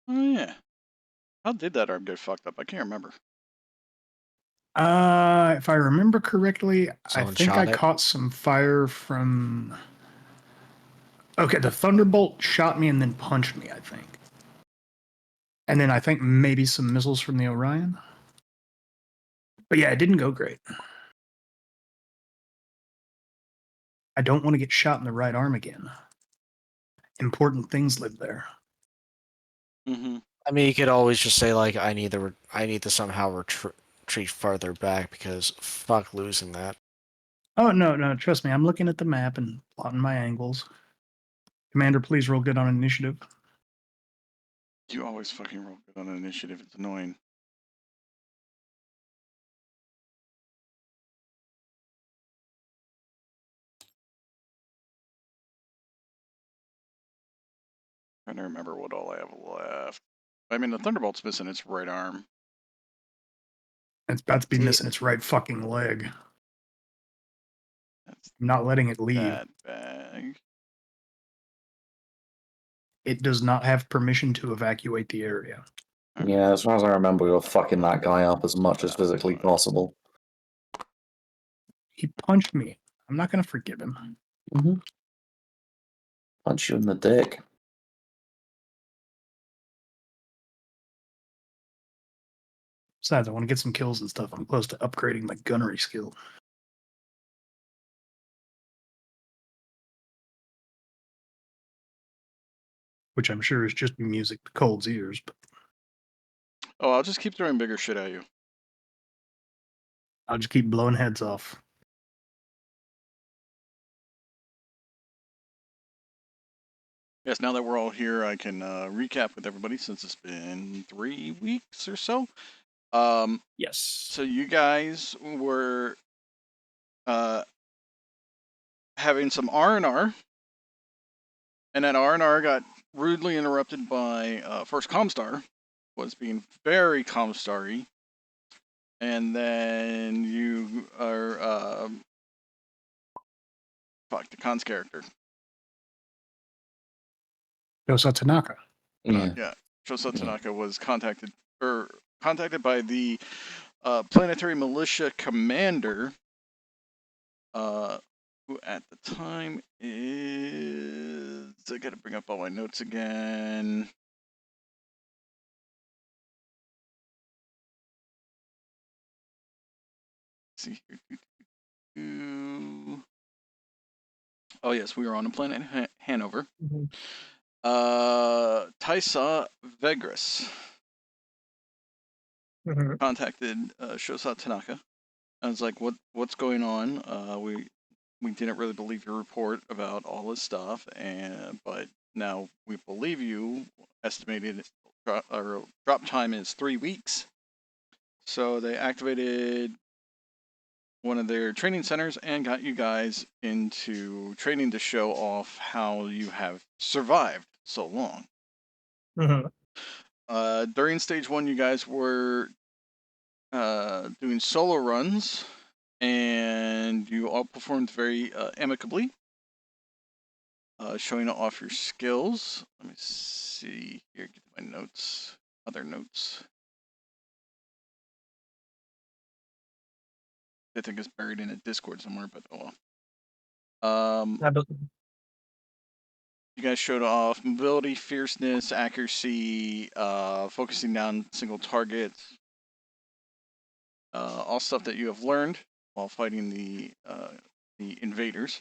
Oh yeah. How did that arm get fucked up? I can't remember. If I remember correctly, Someone I think shot I it. caught some fire from. Okay, the thunderbolt shot me and then punched me, I think. And then I think maybe some missiles from the Orion. But yeah, it didn't go great. I don't want to get shot in the right arm again. Important things live there. Mm-hmm. I mean, you could always just say like, I need to somehow retreat farther back because fuck losing that. Oh, no, trust me. I'm looking at the map and plotting my angles. Commander, please roll good on initiative. You always fucking roll good on an initiative. It's annoying. Trying to remember what all I have left. I mean, the Thunderbolt's missing its right arm. It's about to be See, missing its right fucking leg. That's I'm not letting it leave. that bag. It does not have permission to evacuate the area. Yeah, as far as I remember, we were fucking that guy up as much as physically possible. He punched me. I'm not going to forgive him. Mm-hmm. Punch you in the dick. Besides, I want to get some kills and stuff. I'm close to upgrading my gunnery skill. Which I'm sure is just music to Cold's ears. But Oh, I'll just keep throwing bigger shit at you. I'll just keep blowing heads off. Yes, now that we're all here, I can recap with everybody since it's been 3 weeks or so. Yes. So you guys were having some R&R, and that R&R got rudely interrupted by first Comstar, was being very Comstar-y, and then you are fuck, Takan's character. Yosa Tanaka. Yeah, Shosa Tanaka was contacted by the planetary militia commander, who at the time is, I gotta bring up all my notes again. Let's see here. Oh yes, we were on a planet Hanover. Taisa Vegras contacted Shosa Tanaka. I was like, what's going on? We didn't really believe your report about all this stuff, but now we believe you. Estimated drop time is 3 weeks. So they activated one of their training centers and got you guys into training to show off how you have survived so long. During stage 1, you guys were doing solo runs, and you all performed very amicably, showing off your skills. Let me see here, get my notes, other notes. I think it's buried in a Discord somewhere, but oh well. You guys showed off mobility, fierceness, accuracy, focusing down single targets, all stuff that you have learned while fighting the invaders.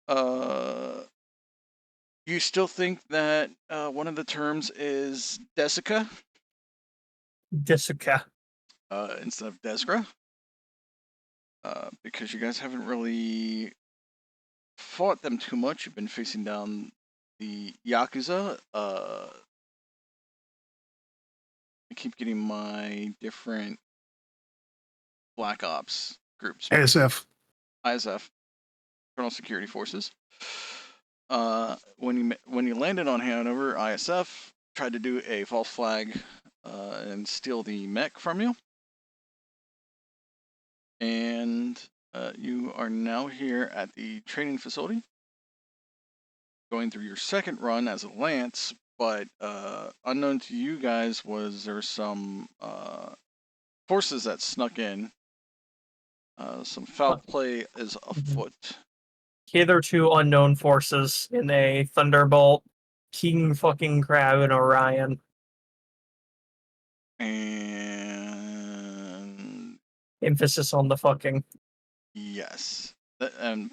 You still think that one of the terms is Desica? Desica. Instead of Desgra? Because you guys haven't really fought them too much. You've been facing down the Yakuza. I keep getting my different Black Ops groups. ASF. ISF, Internal Security Forces. When you landed on Hanover, ISF tried to do a false flag and steal the mech from you. And you are now here at the training facility. going through your second run as a Lance, but unknown to you guys was there some forces that snuck in. Some foul play is afoot. Hitherto unknown forces in a Thunderbolt, King fucking Crab, and Orion. And Emphasis on the fucking. yes, and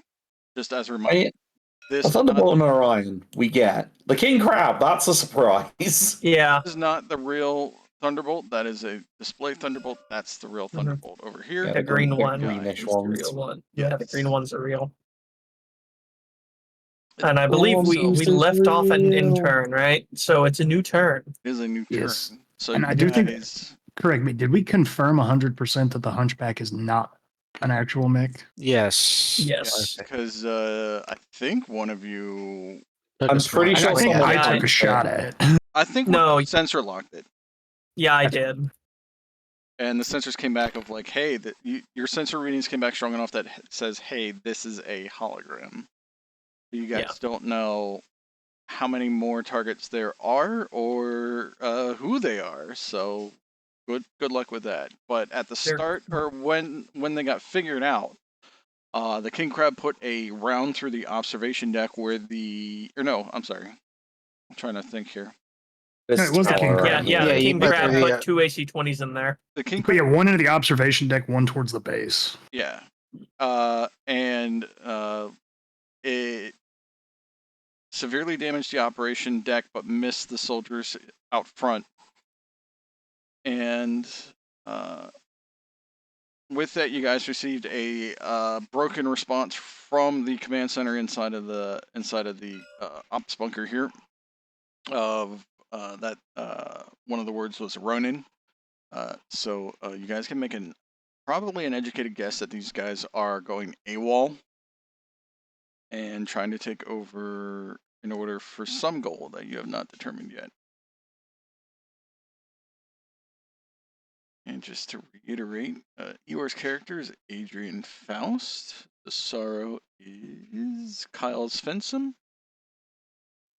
just as a reminder, A this Thunderbolt and Orion, we get. The King Crab, that's a surprise. Yeah. is not the real Thunderbolt. That is a display Thunderbolt. That's the real Thunderbolt over here. Yeah, The green the one. greenish It's the ones. real one. Yeah, the Yes. green ones are real. It And I believe we Almost left off an in real. turn, right? So it's a new turn. is a new turn. Yes. So And you I do think- guys, Correct me. Did we confirm 100% that the Hunchback is not an actual mech? Yes. Yes. because I think one of you, I'm pretty I sure think someone yeah, I took typed a it. shot at it. I think No. one sensor locked it, Yeah, I did. and the sensors came back of like, hey, your sensor readings came back strong enough that says, hey, this is a hologram. You guys Yeah. don't know how many more targets there are or who they are, so good luck with that. But at the start, or when they got figured out, the King Crab put a round through the observation deck where I'm sorry, I'm trying to think here. This No, it was the tower King right Crab. Yeah, here. Yeah, you King put Crab the, put 2 AC-20s in there. The King But yeah, Crab, one into the observation deck, one towards the base. yeah, and it severely damaged the operation deck, but missed the soldiers out front. And with that, you guys received a broken response from the command center inside of the ops bunker here. Of that one of the words was Ronin. So you guys can make probably an educated guess that these guys are going AWOL and trying to take over in order for some goal that you have not determined yet. And just to reiterate, Eeyore's character is Adrian Faust. Dusaro is Kyle Svensonn.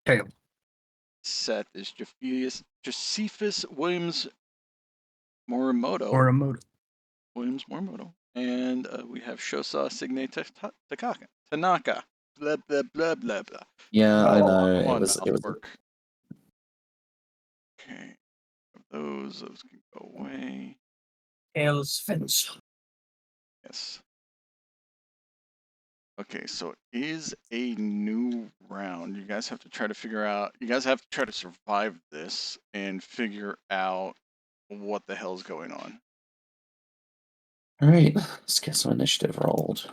Kale. Seth is Josephus Williams-Morimoto. Or a motor. Williams-Morimoto. And we have Shosa Signe Tanaka. Blah, blah, blah, blah, blah. Yeah, I know. Come on, It was mouth work. Okay. Those can go away. Kale's fence. Yes. Okay, so it is a new round. You guys have to try to figure out, you guys have to try to survive this and figure out what the hell's going on. Alright, let's get some initiative rolled.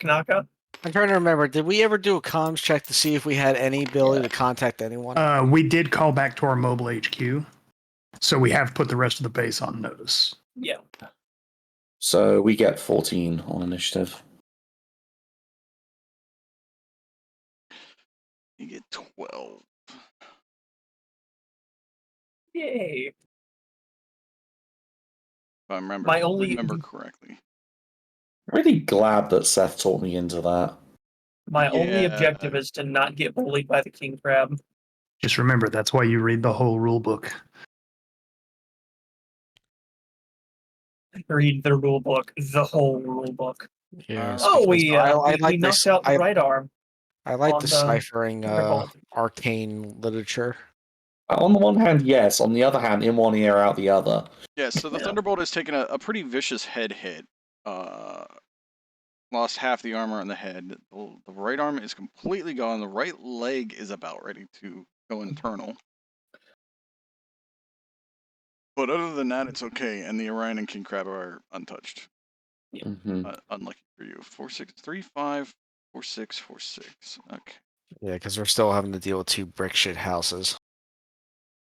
Tanaka. I'm trying to remember. Did we ever do a comms check to see if we had any ability to contact anyone? We did call back to our mobile HQ. So we have put the rest of the base on notice. Yeah. So we get 14 on initiative. You get 12. Yay. If I remember, My only- remember correctly. I'm really glad that Seth taught me into that. My only Yeah. objective is to not get bullied by the King Crab. Just remember, that's why you read the whole rule book. Read the rule book, the whole rule book. Yes. Oh, because we like knocked out the right arm. I like on the deciphering Thunderbolt. arcane literature. On the one hand, yes. On the other hand, in one ear, out the other. Yeah, so the Yeah. Thunderbolt has taken a pretty vicious head hit. Lost half the armor on the head. The right arm is completely gone. The right leg is about ready to go internal. But other than that, it's okay. And the Orion and King Crab are untouched. Mm-hmm. Unlucky for you. 4-6-3-5, 4-6-4-6. Okay. Yeah, because we're still having to deal with 2 brick shit houses.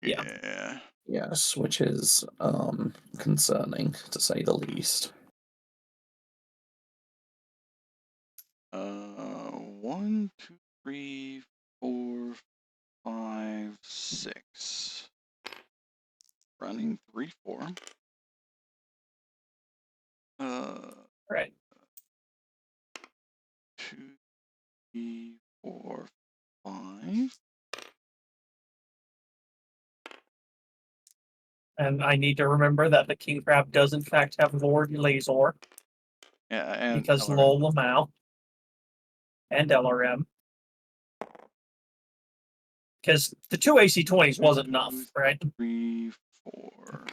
Yeah. Yeah. Yes, which is concerning, to say the least. 1, 2, 3, 4, 5, 6. Running 3-4. Right. 2, 3, 4, 5. And I need to remember that the king crab does in fact have Lord Lazor, Yeah, and because LRM. Lol Lamau and LRM. Because the two AC-20s wasn't enough, right? 3, 4.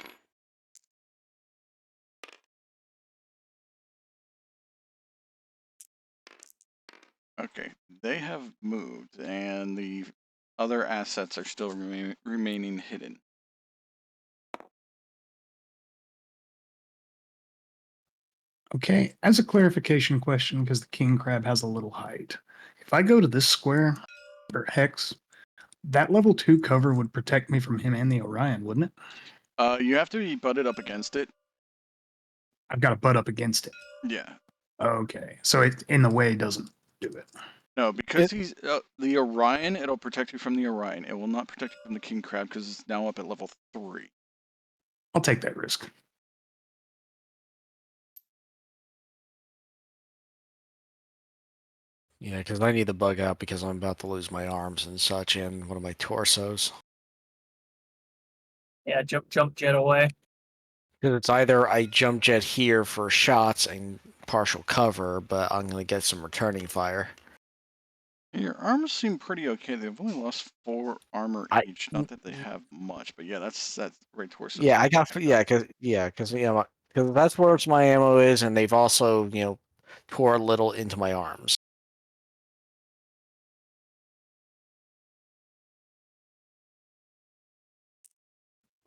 Okay, they have moved, and the other assets are still remaining hidden. Okay, as a clarification question, because the king crab has a little height. If I go to this square or hex, that level 2 cover would protect me from him and the Orion, wouldn't it? You have to be butted up against it. I've got to butt up against it. Yeah. Okay, so it in the way doesn't do it. No, because he's the Orion. It'll protect you from the Orion. It will not protect you from the king crab because it's now up at level 3. I'll take that risk. Yeah, because I need to bug out because I'm about to lose my arms and such and one of my torsos. Yeah, jump jet away. Because it's either I jump jet here for shots and partial cover, but I'm going to get some returning fire. Your arms seem pretty okay. They've only lost 4 armor I- each. Not that they have much, but yeah, that's right torso. Yeah, I got because that's where my ammo is, and they've also tore a little into my arms.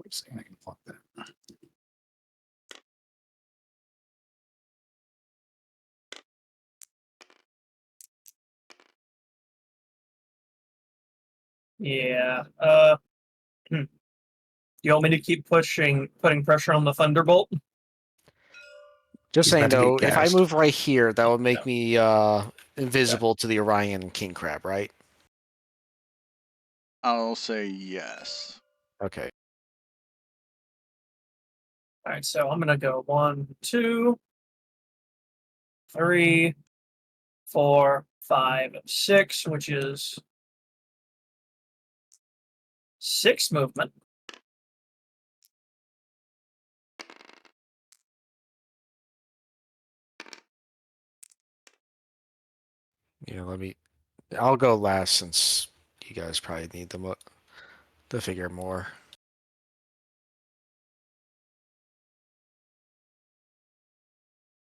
Wait a second, I can plot that. Yeah. You want me to keep putting pressure on the Thunderbolt? Just He's saying about to though, get if I gassed. move right here, that would make me invisible to the Orion King Crab, right? I'll say yes. Okay. All right, so I'm gonna go 1, 2, 3, 4, 5, 6, which is 6 movement. Yeah, I'll go last since you guys probably need to figure more.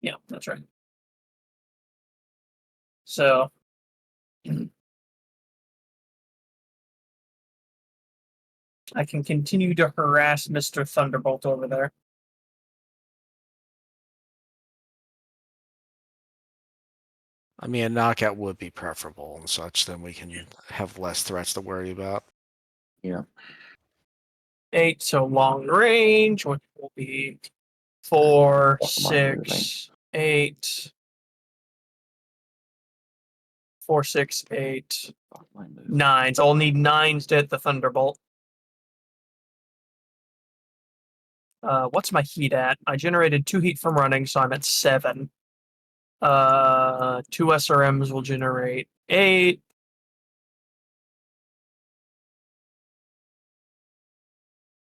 Yeah, that's right. So I can continue to harass Mr. Thunderbolt over there. I mean, a knockout would be preferable and such, then we can have less threats to worry about. Yeah. 8, so long range, which will be 4, What am I moving? 6, 8. 4, 6, 8, What am I moving? 9. So I'll need 9s to hit the Thunderbolt. What's my heat at? I generated 2 heat from running, so I'm at 7. 2 SRMs will generate 8.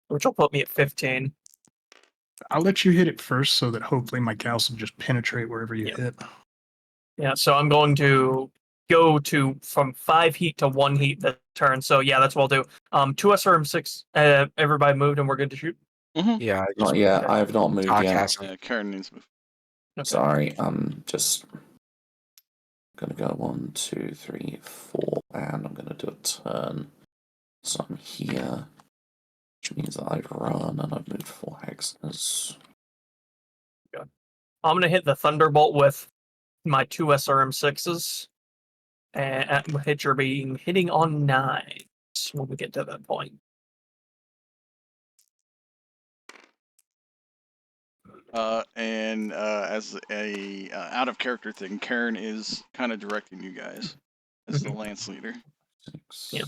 Which will put me at 15. I'll let you hit it first so that hopefully my gauss will just penetrate wherever you Yeah. hit. Yeah, so I'm going to go from 5 heat to 1 heat this turn. So yeah, that's what I'll do. 2 SRM 6. Everybody moved and we're good to shoot. Yeah, I just Not yet. Okay. I have not moved Talk yet. hasn't. Karen needs to move. Okay. Sorry, I'm just gonna go 1, 2, 3, 4, and I'm gonna do a turn. So I'm here, which means that I've run and I've moved 4 hexes. I'm gonna hit the Thunderbolt with my 2 SRM 6s. And hit your being hitting on 9s when we get to that point. And as a out of character thing, Karen is kind of directing you guys as the Lance leader. 6. Yeah.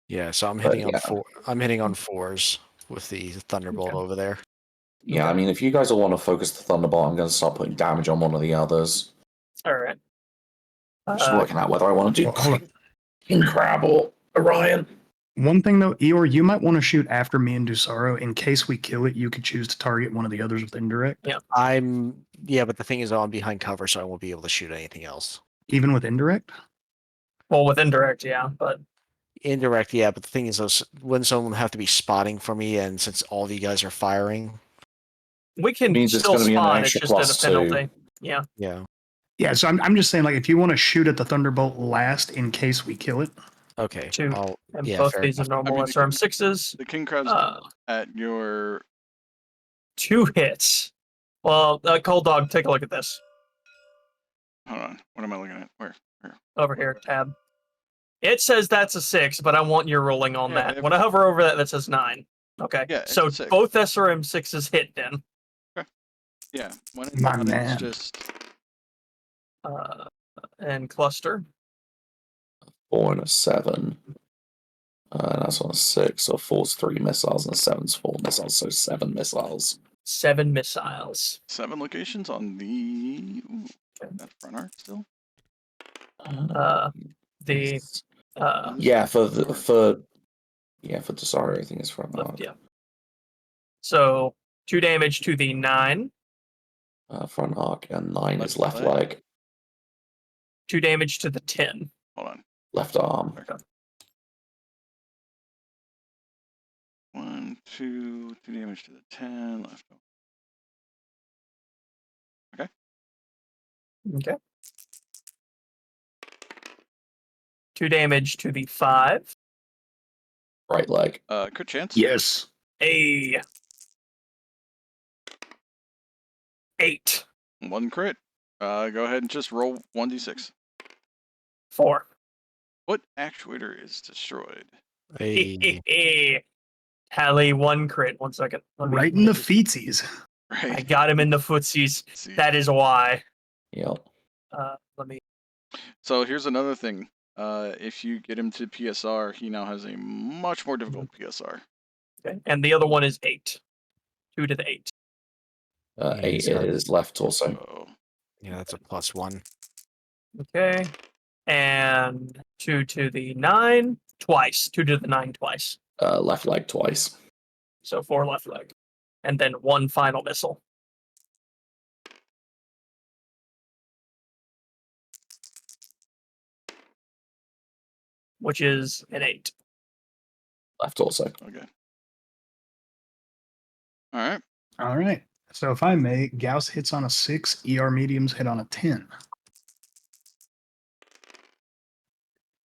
Yeah, so I'm But hitting on yeah. 4. I'm hitting on 4s with the Thunderbolt Okay. over there. Yeah, I Okay. mean, if you guys all want to focus the Thunderbolt, I'm going to start putting damage on one of the others. All right. Just working out whether I want to do Well, hold on. King Crab or Orion. One thing though, Eeyore, you might want to shoot after me and Dusaro. In case we kill it, you could choose to target one of the others with indirect. Yeah. But the thing is, I'm behind cover, so I won't be able to shoot anything else. Even with indirect? Well, with indirect, yeah, but Indirect, yeah, but the thing is, wouldn't someone have to be spotting for me? And since all of you guys are firing, we can Means it's still gonna be an spawn. It's extra just at a +2. penalty. Yeah. yeah. Yeah, so I'm just saying, like, if you want to shoot at the Thunderbolt last in case we kill it. Okay. Two. I'll, And yeah, both fair these are enough. normal I mean, SRM6s. The king crab's Uh, at your 2 hits. Well, Cold Dog, take a look at this. hold on. What am I looking at? Where? Over here, tab. It says that's a 6, but I want your rolling on Yeah, that. When I hover over that, that says 9. Okay. Yeah, it's So a 6. both SRM6s hit then. Yeah. When it's My not, man. it's just And cluster. 4 and a 7. And that's on a 6. So 4's 3 missiles and 7's 4 missiles. So 7 missiles. 7 missiles. 7 locations on the that front arc still. The Yeah, for Dusaro, I think it's front arc. yeah. So 2 damage to the 9. Front arc, and 9 is Left left leg. leg, 2 damage to the 10. Hold on. left arm. Okay. 1, 2, 2 damage to the 10. Left. Okay. 2 damage to the 5. Right leg. Crit chance. Yes. A 8. 1 crit. Go ahead and just roll 1d6. 4. What actuator is destroyed? Hey, Tally 1 crit. 1 second. Right in the feetsies. I Right. got him in the footsies. See. That is why. Yep. Let me. So here's another thing. If you get him to PSR, he now has a much more difficult PSR. Okay. And the other one is 8. 2 to the 8. Yeah, 8 he's got- is left torso. So yeah, that's a +1. Okay. And 2 to the 9 twice. 2 to the 9 twice. Left leg twice. So 4 left leg. And then 1 final missile. Which is an 8. Left torso. okay. All right. All right. So if I may, Gauss hits on a 6, ER mediums hit on a 10.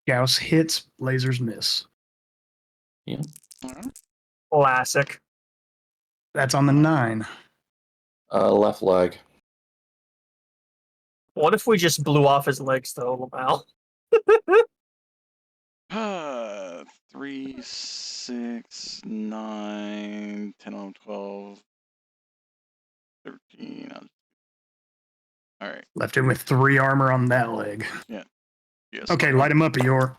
Gauss hits, lasers miss. All right. Classic. That's on the 9. Left leg. What if we just blew off his legs, though, Lamal? 3, 6, 9, 10, 11, 12, 13. All right. Left him with 3 armor on that leg. Yes. Okay, light him up, Eeyore.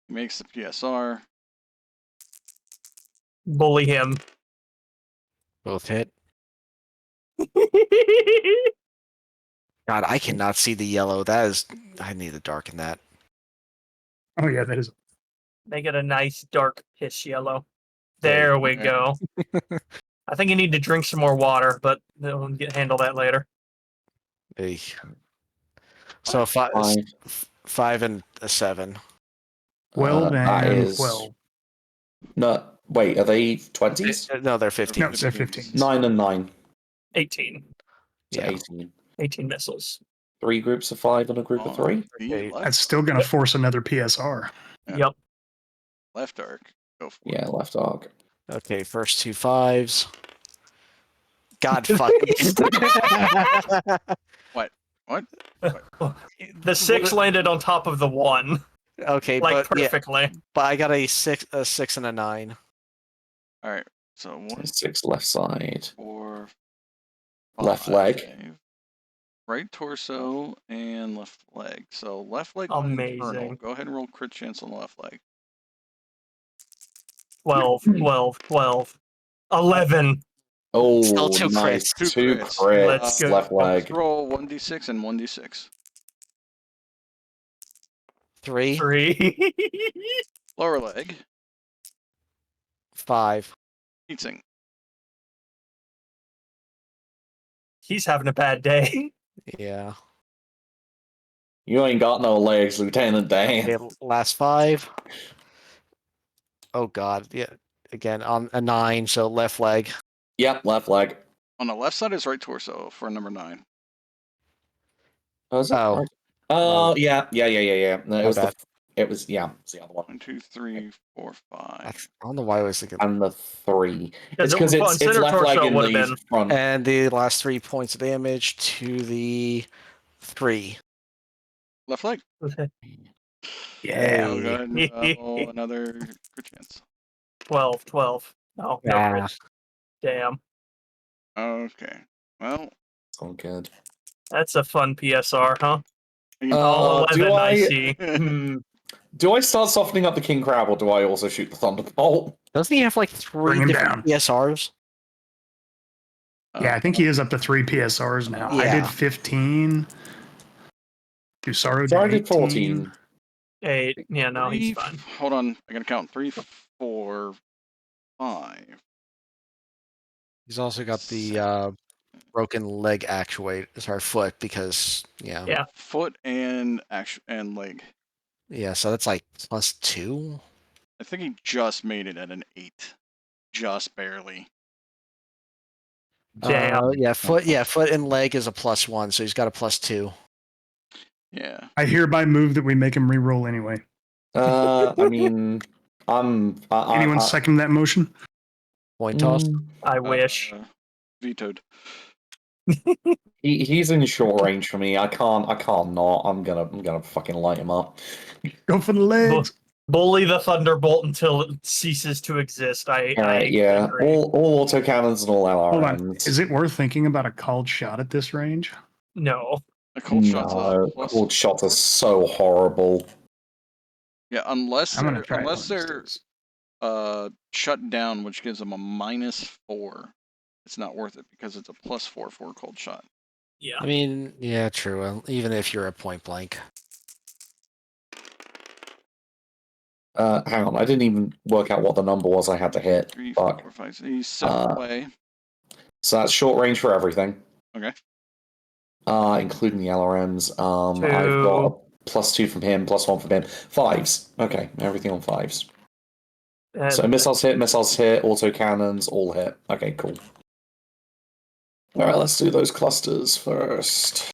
Makes the PSR. Bully him. Both hit. God, I cannot see the yellow. That is, I need to darken that. Oh, yeah, that is. Make it a nice dark piss yellow. There we Okay. go. I think you need to drink some more water, but we'll handle that later. Hey. So 5 and a 7. 12 that and is- 12. No, wait, are they 20s? No, they're 15. No, they're 15. 9 and 9. 18. So Yeah. 18. 18 missiles. 3 groups of 5 and a group of 3. The Okay. left, That's still going to force another PSR. Yeah. Yep. left arc. Go for Yeah, left arc. Okay, first 2 5s. God fucking. What? The 6 landed on top of the 1, Okay, like but yeah, perfectly. but I got a 6 and a 9. All right. So 1, 6 left side. 4, Left leg. 5. Right torso and left leg. So left leg. on internal. Amazing. Go ahead and roll crit chance on the left leg. 12, 12, 12. 11. Oh, Still two nice. crits. Two crits. crits. Let's go. Left Let's leg. roll 1d6 and 1d6. 3, 3. Lower leg. 5. Heatsink. He's having a bad day. Yeah. You ain't got no legs, Lieutenant Dan. Okay, last 5. Oh god, yeah. Again, on a 9, so left leg. Yep, left leg. On the left side is right torso for number 9. Oh, is it? Oh. Right. Oh, yeah. No, it My was bad. it's the other one. 1, 2, 3, 4, 5. I don't know why I was thinking. And the 3. It's Because because on it's center left leg torso in would have the been. front. And the last 3 points of damage to the 3. Left leg. Yeah. Oh, go ahead and roll another crit chance. 12. No, no Yeah. crits. Damn. Okay. Well, It's all good. That's a fun PSR, huh? you All 11, do I I see. do I start softening up the king crab, or do I also shoot the thunderbolt? Doesn't he have like 3 Bring him different down. PSRs? Yeah, I think he is up to 3 PSRs now. I Yeah. did 15. Dusaro So I did did 18. 14. 8. Yeah, no, he's fine. Hold on. I gotta count. 3, 4, 5. He's also got the broken leg actuate, sorry, foot, because Yeah. Foot and leg. Yeah, so that's like +2. I think he just made it at an 8. Just barely. Damn. Yeah, foot and leg is a +1, so he's got a +2. Yeah. I hereby move that we make him re-roll anyway. I mean, Anyone second that motion? Point toss. I wish. Vetoed. He's in short range for me. I can't not. I'm gonna fucking light him up. Go for the legs. Bully the Thunderbolt until it ceases to exist. I Yeah, agree. all autocannons and all Hold on. LRMs. Is it worth thinking about a called shot at this range? No. A cold shot's No, a plus cold shots are 4? so horrible. Yeah, unless I'm gonna they're try it one of these they're days. shut down, which gives them a -4. It's not worth it because it's a +4 for a cold shot. Yeah. I mean, yeah, true. Even if you're at point blank. Hang on, I didn't even work out what the number was I had to hit. 3, Fuck. 4, 5. He's 7 away. So that's short range for everything. Okay. Including the LRMs. I've 2. got a +2 from him, +1 from him. 5s. Okay, everything on 5s. And So missiles hit, autocannons, all hit. Okay, cool. Alright, let's do those clusters first.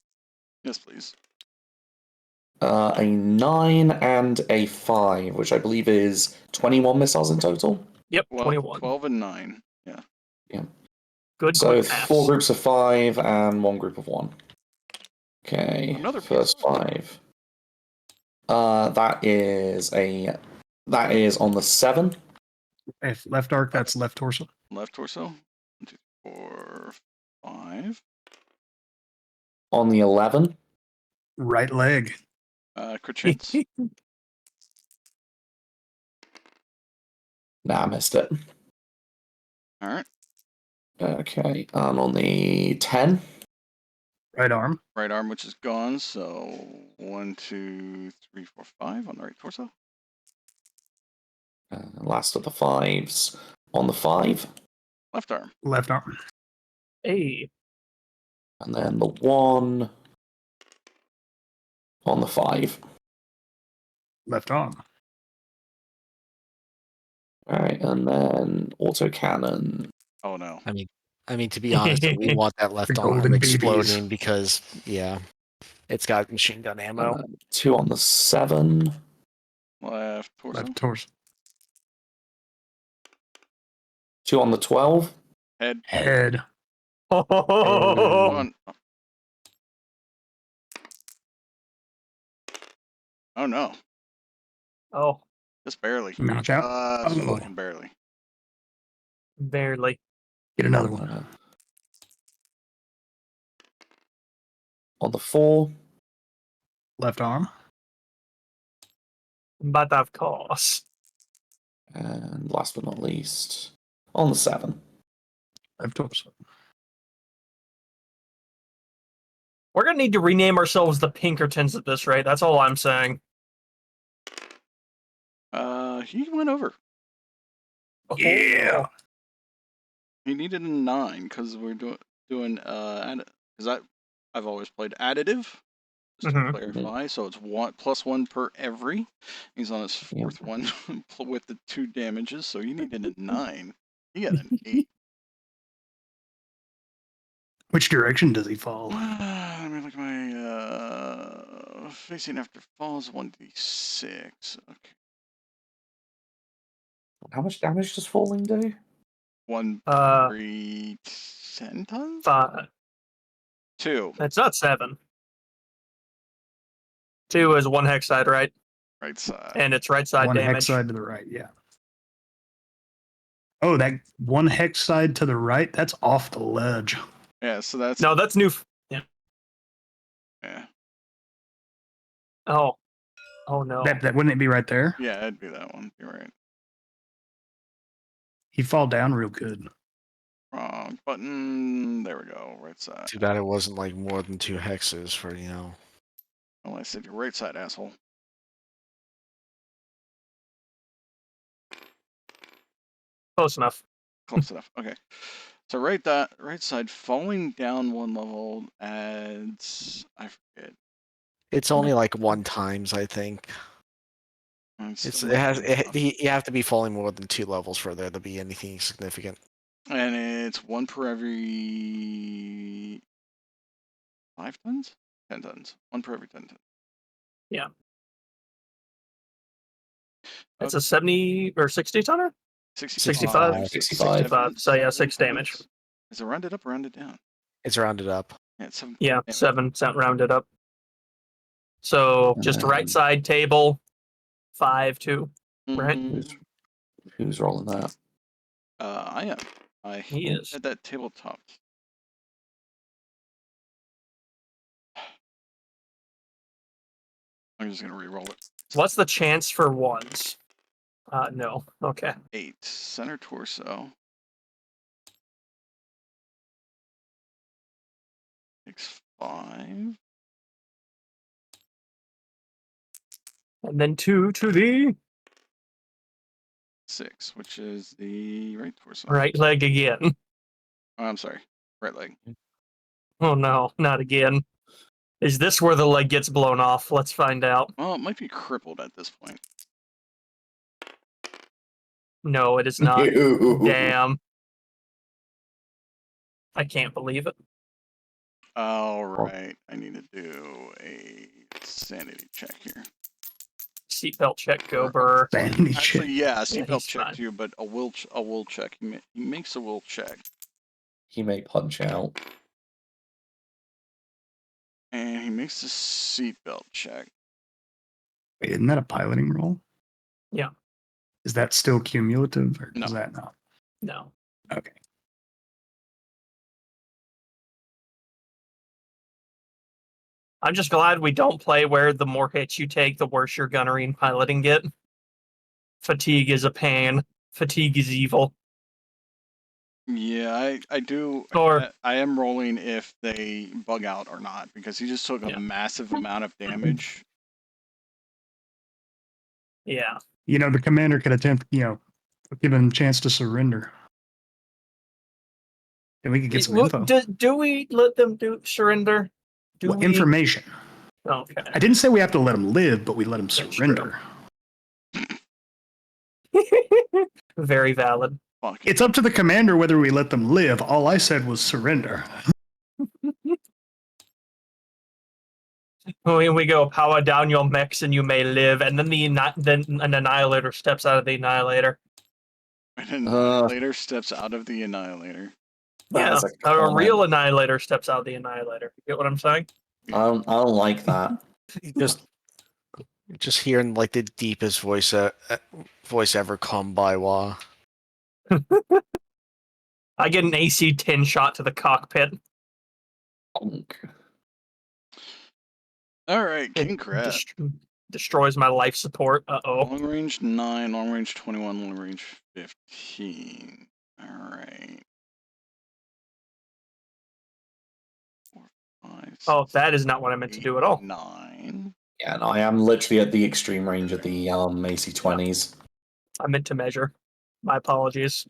Yes, please. A 9 and a 5, which I believe is 21 missiles in total. Yep, Well, 21. 12 and 9. Yeah. Good. So quick maths. 4 groups of 5 and 1 group of 1. Okay, Another first PSR. 5. That is on the 7. If left arc, that's left torso. Left torso. 1, 2, 4, 5. On the 11. Right leg. Crit chance. Nah, I missed it. All right. Okay, and on the 10. Right arm. Right arm, which is gone. So 1, 2, 3, 4, 5 on the right torso. Last of the 5s. On the 5. Left arm. Left arm. Hey. And then the 1. On the 5. Left arm. Alright, and then autocannon. Oh no. I mean, to be honest, we want that left The arm golden exploding BBs. because, yeah, it's got machine gun ammo. 2 on the 7. Left torso. Left torso. 2 on the 12. Head. Head. Oh, One. Oh no. oh, Just barely. Knockout. Just Oh. fucking barely. barely. Get another one. On the 4. Left arm. But of course. And last but not least, on the 7. I've told so. We're gonna need to rename ourselves the Pinkertons at this rate. That's all I'm saying. He went over. Yeah. He needed a 9 because we're doing because I've always played additive. Just to Mhm. clarify, so it's +1 per every. He's on his 4th one with the 2 damages, so he needed a 9. He got an 8. Which direction does he fall? Let me look at my facing after falls 1d6. Okay, How much damage does falling do? 1 Uh, every 10 tons. 5. 2 It's not 7. 2 is 1 hex side, right? right side. And it's right side One damage. hex side to the right, yeah. Oh, that one hex side to the right, that's off the ledge. Yeah, so that's No, that's new. Yeah. yeah. Oh. Oh no. That wouldn't it be right there? Yeah, it'd be that one. You're right. He'd fall down real good. Wrong button. There we go. Right side. Too bad it wasn't like more than 2 hexes for, Oh, I said your right side, asshole. Close enough. Close enough. Okay. So right side falling down 1 level adds I forget. It's only like 1 times, I think. You have to be falling more than 2 levels for there to be anything significant. And it's 1 per every 5 tons? 10 tons. 1 per every 10 tons. Yeah. It's a 70 or 60 tonner? 65. 65. So yeah, 6 damage. Is it rounded up or rounded down? It's rounded up. Yeah, it's 7. Yeah, 7 rounded up. So just right side table, 5, 2. Right? Who's rolling that? I am. He is. At that tabletop. I'm just gonna re-roll it. What's the chance for 1s? No. Okay. 8. Center torso. 6, 5. And then 2 to the 6, which is the right torso. right leg again. Oh, I'm sorry. Right leg. Oh no, not again. Is this where the leg gets blown off? Let's find out. Well, it might be crippled at this point. No, it is not. Damn. I can't believe it. All right. I need to do a sanity check here. Seatbelt check, go burr. Sanity check. Actually, yeah, he's seatbelt check fine. too, but a will check. He makes a will check. He may punch out. And he makes a seatbelt check. Wait, isn't that a piloting roll? Yeah. Is that still cumulative or No. is that not? No. Okay. I'm just glad we don't play where the more hits you take, the worse your gunnery and piloting get. Fatigue is a pain. Fatigue is evil. Yeah, I do. Or I am rolling if they bug out or not, because he just took a massive amount of damage. yeah. You know, the commander could attempt, give him a chance to surrender. And we could get some info. Do we let them surrender? Information. Okay. I didn't say we have to let him live, but we let him That's surrender. Very valid. Fuck. It's up to the commander whether we let them live. All I said was surrender. When we go, power down your mechs and you may live, and then an Annihilator steps out of the Annihilator. An Annihilator steps out of the Annihilator. Yeah, a real Annihilator steps out of the Annihilator. You get what I'm saying? I don't like that. Just hearing like the deepest voice ever come by. Wah. I get an AC-10 shot to the cockpit. All right, King Crab. Destroys my life support. Uh-oh. Long range 9, long range 21, long range 15. All right. 5, Oh, 6, that is not what I meant to do at all. 9. Yeah, and I am literally at the extreme range of the AC-20s. I meant to measure. My apologies.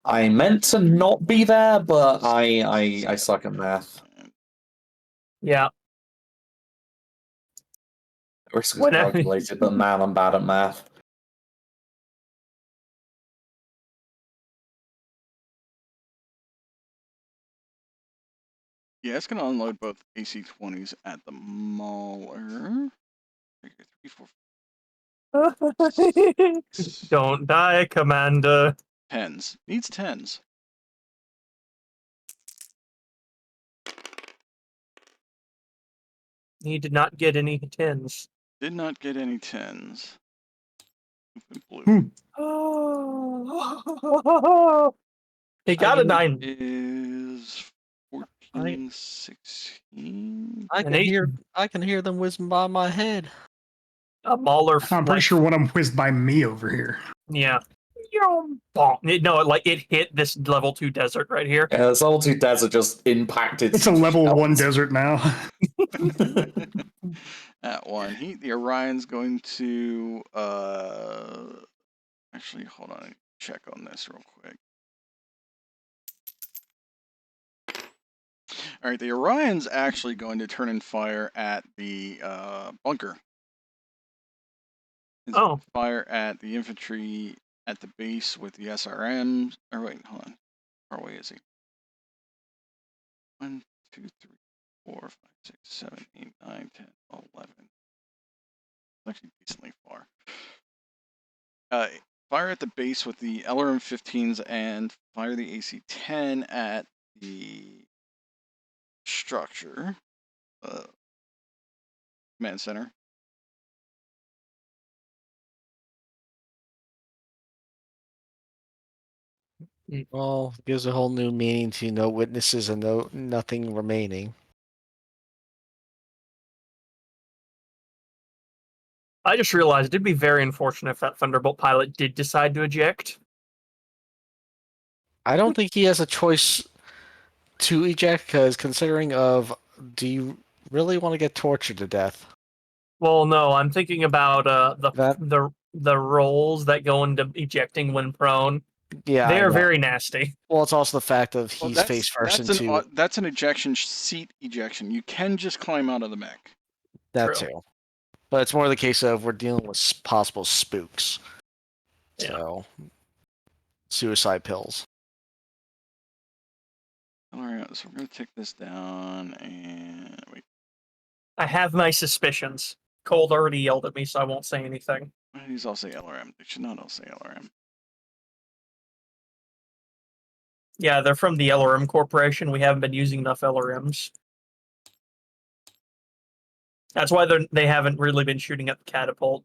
I meant to not be there, but I suck at math. Yeah. Risk is Whenever- calculated, but man, I'm bad at math. Yeah, it's going to unload both AC-20s at the Mauler. 3, 4, Don't die, Commander. 10s. Needs 10s. He did not get any 10s. Did not get any 10s. Blue. He got a 9. Is 14, 16. I An can 8. hear them whizzing by my head. A Mauler. I'm pretty sure one of them whizzed by me over here. Yeah. No, it hit this level 2 desert right here. Yeah, this level 2 desert just impacted. It's a level shells. 1 desert now. At 1 heat, the Orion's going to actually hold on, check on this real quick. All right, the Orion's actually going to turn and fire at the bunker. It's Oh. fire at the infantry at the base with the SRMs. Or wait, hold on. How far away is he? 1, 2, 3, 4, 5, 6, 7, 8, 9, 10, 11. Actually decently far. Fire at the base with the LRM 15s and fire the AC 10 at the structure. Command center. Well, gives a whole new meaning to no witnesses and nothing remaining. I just realized it'd be very unfortunate if that Thunderbolt pilot did decide to eject. I don't think he has a choice to eject, because considering do you really want to get tortured to death? Well, no, I'm thinking about the rolls that go into ejecting when prone. Yeah, They I are know. very nasty. Well, it's also the fact of Well, he's face first into that's an ejection seat ejection. You can just climb out of the mech. that True. too. But it's more the case of we're dealing with possible spooks. Yeah. So, suicide pills. Alright, so we're going to take this down and wait. I have my suspicions. Cold already yelled at me, so I won't say anything. These all say LRM. They should not all say LRM. Yeah, they're from the LRM Corporation. We haven't been using enough LRMs. That's why they haven't really been shooting at the Catapult.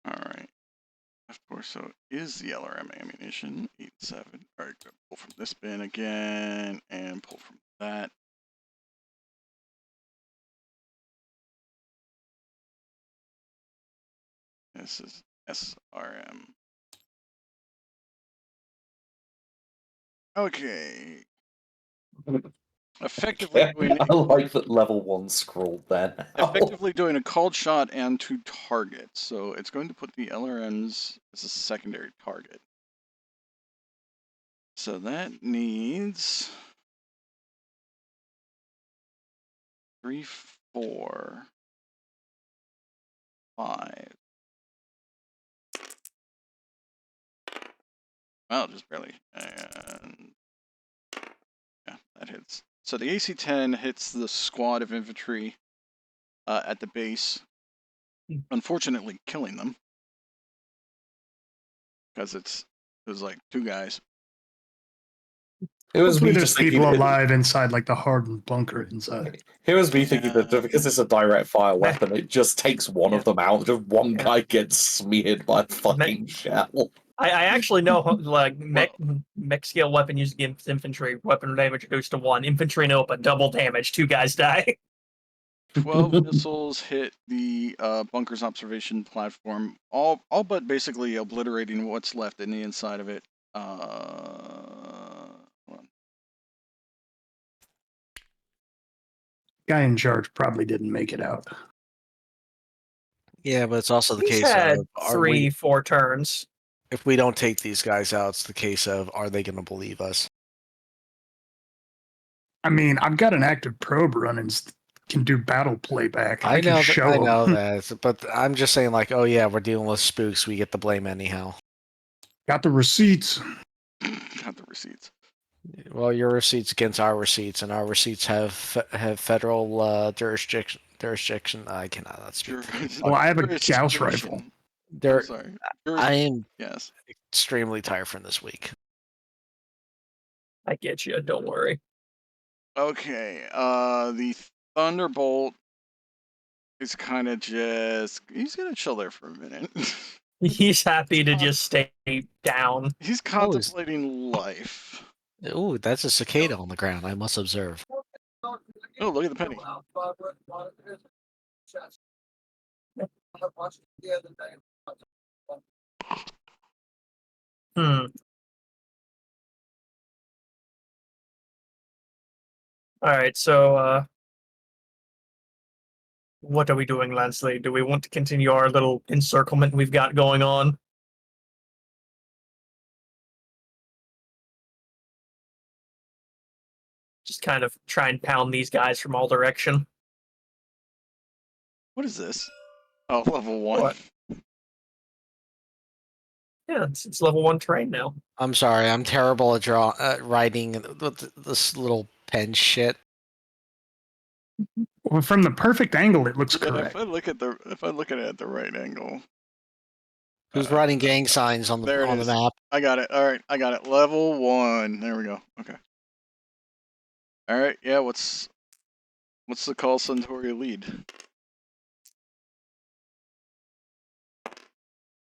Alright. Of course, so is the LRM ammunition. 8, 7. Alright, good. Pull from this bin again and pull from that. This is SRM. Okay. Effectively doing I like that level 1 scrolled there. effectively doing a called shot and 2 targets. So it's going to put the LRMs as a secondary target. So that needs 3, 4, 5. Well, just barely. And yeah, that hits. So the AC-10 hits the squad of infantry at the base, unfortunately killing them. Because it was like 2 guys. It was Hopefully me there's just thinking people alive inside like the hardened bunker inside. Here was me thinking that because it's a direct fire weapon, it just takes one of them out. Just one guy gets smeared by a fucking shell. I actually know, like, mech scale weapon used against infantry, weapon damage goes to 1. Infantry no, but double damage. 2 guys die. 12 missiles hit the bunker's observation platform, all but basically obliterating what's left in the inside of it. Hold on. Guy in charge probably didn't make it out. Yeah, but it's also the He's case had of are 4 turns. if we don't take these guys out, it's the case of are they going to believe us? I mean, I've got an active probe running, can do battle playback. I can know, show I 'em. know that, but I'm just saying, like, oh yeah, we're dealing with spooks. We get the blame anyhow. Got the receipts. Got the receipts. Well, your receipts against our receipts, and our receipts have federal jurisdiction. I cannot speak. Well, I have a Gauss rifle. There, Sorry. I am Yes. extremely tired from this week. I get you. Don't worry. Okay. The Thunderbolt is kind of he's gonna chill there for a minute. He's happy to just stay down. He's contemplating life. Ooh, that's a cicada on the ground. I must observe. Oh, look at the penny. Hmm. All right. So, what are we doing, Lansley? Do we want to continue our little encirclement we've got going on? Just kind of try and pound these guys from all direction. What is this? Oh, level 1. What? Yeah, it's level 1 terrain now. I'm sorry, I'm terrible at writing this little pen shit. Well, from the perfect angle, it looks Yeah, correct. if I look at it at the right angle. Who's writing gang signs on There it the is. map? I got it. All right, I got it. Level 1. There we go. Okay. All right. Yeah. What's the call Suntory lead?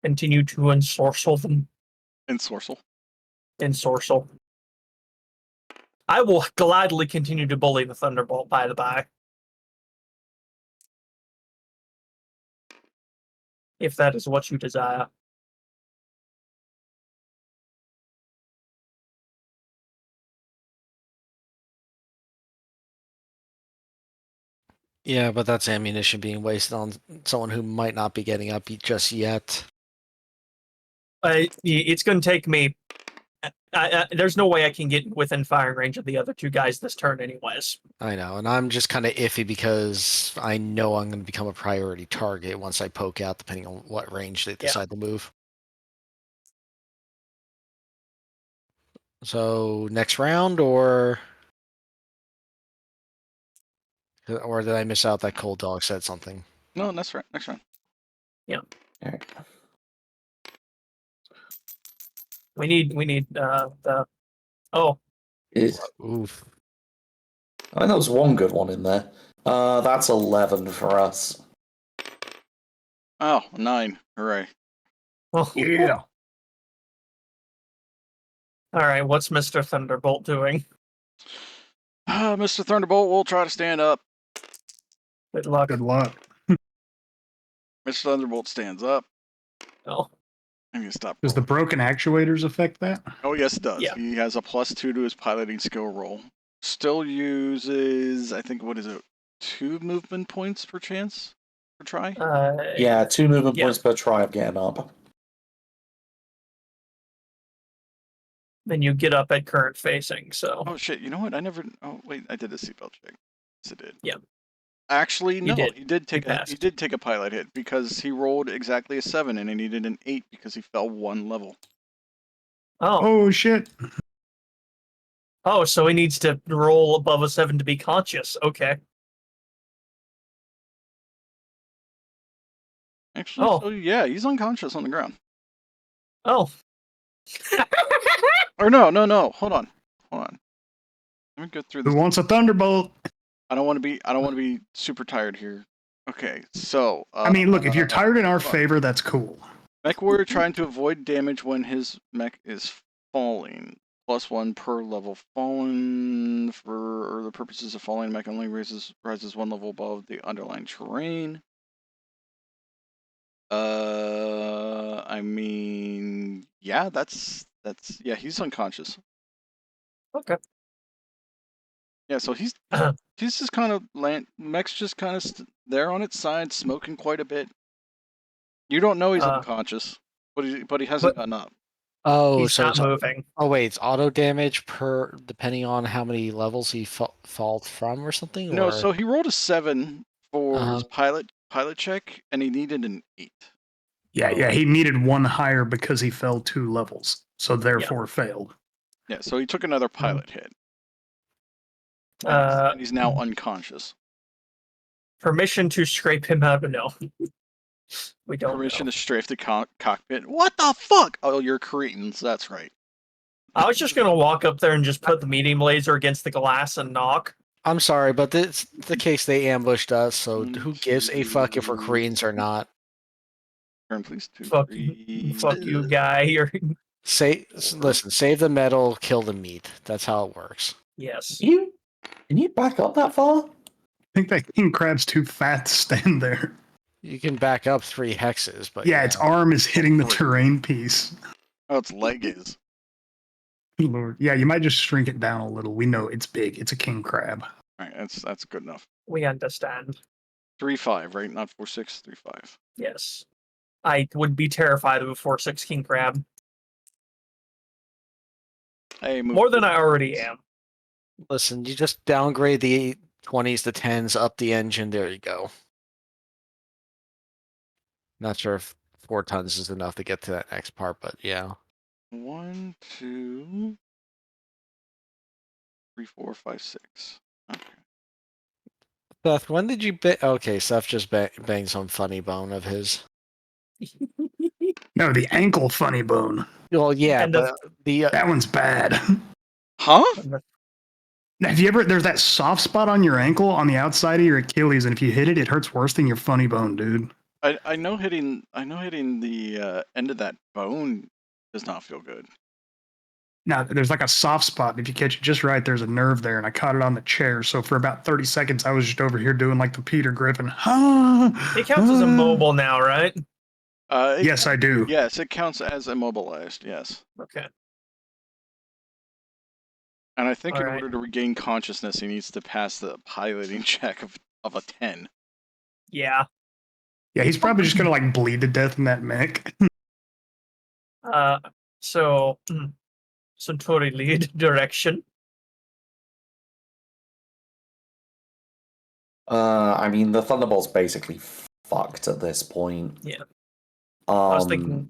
Continue to ensorcel them. Ensorcel. Ensorcel. I will gladly continue to bully the Thunderbolt, by the by. If that is what you desire. Yeah, but that's ammunition being wasted on someone who might not be getting up just yet. It's going to take me. There's no way I can get within firing range of the other 2 guys this turn, anyways. I know, and I'm just kind of iffy because I know I'm going to become a priority target once I poke out, depending on what range they decide to move. So next round, or did I miss out that Cold Dog said something? No, that's right. Next round. Yeah. All right. We need the. Oh. Oof. I think there was one good one in there. That's 11 for us. Oh, 9. Hooray. Oh. Yeah. All right. What's Mr. Thunderbolt doing? Mr. Thunderbolt will try to stand up. Good luck. Good luck. Mr. Thunderbolt stands up. Oh. I'm gonna stop. Does the broken actuators affect that? Oh, yes, it does. Yeah. He has a +2 to his piloting skill roll. Still uses, I think, what is it? 2 movement points per chance per try? Yeah, 2 movement yeah. points per try of getting up. Then you get up at current facing, so. Oh, shit. You know what? Oh, wait. I did a seatbelt check. Yes, I did. Yeah. Actually, no. did. He did take You he passed. did take a pilot hit because he rolled exactly a 7 and he needed an 8 because he fell 1 level. Oh. Oh, shit. Oh, so he needs to roll above a 7 to be conscious. Okay. Actually, Oh. so yeah, he's unconscious on the ground. Oh. Or no. Hold on. Let me go through this. Who wants a Thunderbolt? I don't want to be super tired here. Okay, so I mean, look, if you're tired in our hold on. favor, that's cool. Mech warrior trying to avoid damage when his mech is falling. +1 per level fallen for the purposes of falling. Mech only rises 1 level above the underlying terrain. I mean, yeah, that's yeah, he's unconscious. Okay. Yeah, so he's just kind of Mech's just kind of there on its side, smoking quite a bit. You don't know he's unconscious, but he hasn't gotten up. Oh, He's so not moving. Oh wait, it's auto damage per depending on how many levels he falls from or something. No, Or so he rolled a 7 for his Uh-huh. pilot check, and he needed an 8. Yeah, he needed one higher because he fell 2 levels, so therefore failed. Yeah, so he took another pilot hit. Uh, And he's now unconscious. Permission to scrape him out? No. We don't Permission know. to strafe the cockpit. What the fuck? Oh, you're Cretans. That's right. I was just gonna walk up there and just put the medium laser against the glass and knock. I'm sorry, but it's the case they ambushed us, so who gives a fuck if we're Koreans or not? Turn, please. 2, Fuck 3. you, guy. You're Listen, save the metal, kill the meat. That's how it works. yes. Can you back up that far? I think that king crab's too fat to stand there. You can back up 3 hexes, but Yeah, its arm is hitting the terrain piece. Oh, its leg is. Lord. Yeah, you might just shrink it down a little. We know it's big. It's a king crab. All right, that's good enough. We understand. 3-5, right? Not 4-6. 3-5. Yes. I would be terrified of a 4-6 king crab. Hey, More than I already am. Listen, you just downgrade the 20s to 10s, up the engine. There you go. Not sure if 4 tons is enough to get to that next part, but yeah. 1, 2, 3, 4, 5, 6. Okay. Seth, when did you Okay, Seth just banged some funny bone of his. No, the ankle funny bone. Well, yeah, And but that one's bad. Huh? Have you ever? There's that soft spot on your ankle on the outside of your Achilles, and if you hit it, it hurts worse than your funny bone, dude. I know hitting the end of that bone does not feel good. Now, there's like a soft spot. If you catch it just right, there's a nerve there, and I caught it on the chair. So for about 30 seconds, I was just over here doing like the Peter Griffin. It counts as immobile now, right? Yes, I do. Yes, it counts as immobilized. Yes. Okay. And I think All in right. order to regain consciousness, he needs to pass the piloting check of a 10. Yeah. Yeah, he's probably just gonna like bleed to death in that mech. So Suntory lead direction. I mean, the Thunderbolt's basically fucked at this point. Yeah. I was thinking.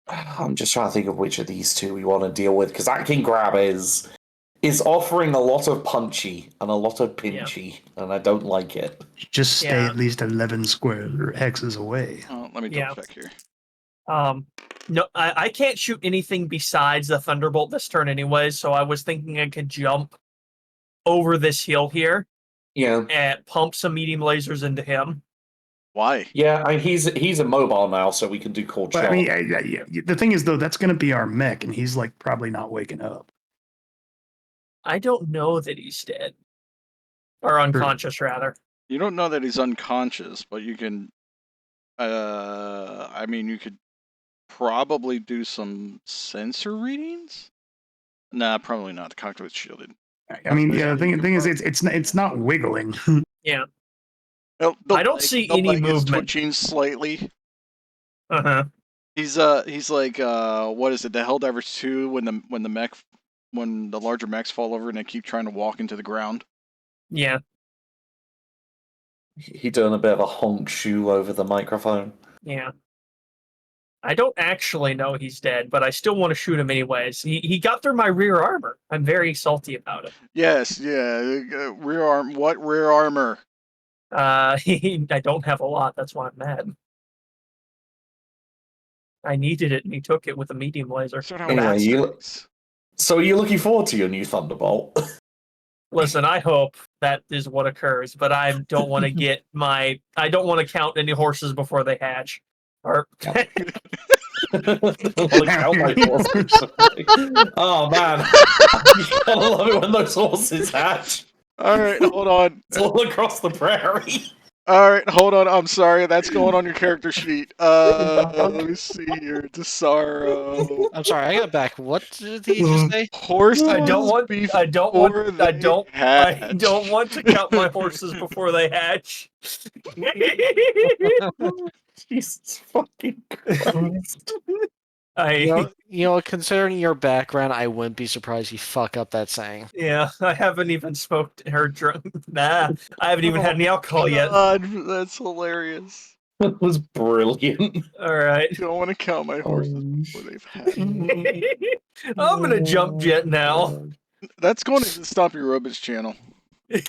I'm just trying to think of which of these two we want to deal with, because that King Crab is offering a lot of punchy and a lot of pinchy, and I don't like it. Just stay at least 11 square hexes away. Oh, let me double check here. No, I can't shoot anything besides the Thunderbolt this turn anyway, so I was thinking I could jump over this hill here. Yeah. And pump some medium lasers into him. Why? Yeah, I mean, he's immobile now, so we can do cold shot. I mean, the thing is, though, that's going to be our mech, and he's like probably not waking up. I don't know that he's dead. Or unconscious, rather. You don't know that he's unconscious, but you can... I mean, you could probably do some sensor readings? Nah, probably not. The cockpit's shielded. I mean, yeah, the thing is, it's not wiggling. Yeah. I don't see any movement. Is twitching slightly. Uh-huh. He's like what is it? The Helldivers 2 when the larger mechs fall over and they keep trying to walk into the ground. Yeah. He doing a bit of a honk shoe over the microphone. Yeah. I don't actually know he's dead, but I still want to shoot him anyways. He got through my rear armor. I'm very salty about it. Yes, yeah. Rear arm. What rear armor? I don't have a lot. That's why I'm mad. I needed it, and he took it with a medium laser. Anyway, so you're looking forward to your new Thunderbolt? Listen, I hope that is what occurs, but I don't want to I don't want to count any horses before they hatch. Or like cowboy horses. Oh man, you gotta love it when those horses hatch. All right, hold on. It's all across the prairie. All right, hold on. I'm sorry. That's going on your character sheet. Let me see here. Dusaro. I'm sorry, I got back. What did he just say? Horses I don't want to count my horses before they hatch. Jesus fucking Christ. You know, considering your background, I wouldn't be surprised you fuck up that saying. Yeah, I haven't even smoked or drunk. Nah, I haven't even had any alcohol yet. God, that's hilarious. That was brilliant. All right. Don't want to count my horses before they've had. I'm gonna jump jet now. That's going to stop your Robots channel. I'm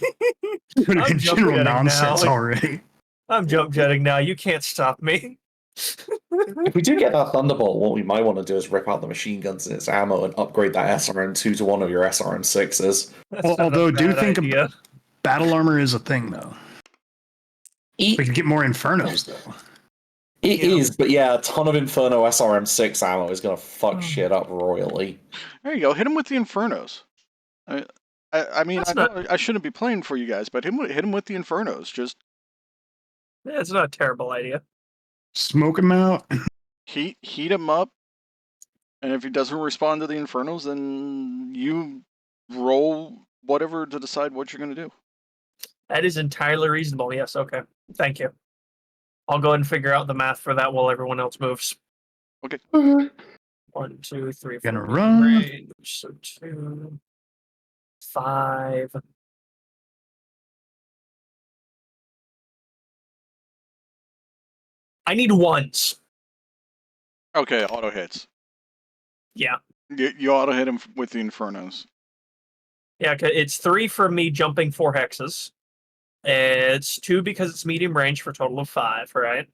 jump General jetting nonsense now. already. I'm jump jetting now. You can't stop me. If we do get that Thunderbolt, what we might want to do is rip out the machine guns and its ammo and upgrade that SRM2 to one of your SRM6s. That's Well, not a although, do bad think idea. battle armor is a thing, though. We could get more Infernos, though. It Yeah. is, but yeah, a ton of Inferno SRM6 ammo is going to fuck shit up royally. There you go. Hit him with the Infernos. I mean, That's I know I shouldn't be playing for you guys, but hit him with the Infernos. Just Yeah, it's not a terrible idea. Smoke him out. heat him up, and if he doesn't respond to the Infernos, then you roll whatever to decide what you're going to do. That is entirely reasonable. Yes, okay. Thank you. I'll go ahead and figure out the math for that while everyone else moves. Okay. 1, 2, 3, 4. Gonna run. Range, so 2, 5. I need ones. Okay, auto hits. Yeah. You auto hit him with the Infernos. Yeah, it's 3 for me jumping 4 hexes. It's 2 because it's medium range for a total of 5, right?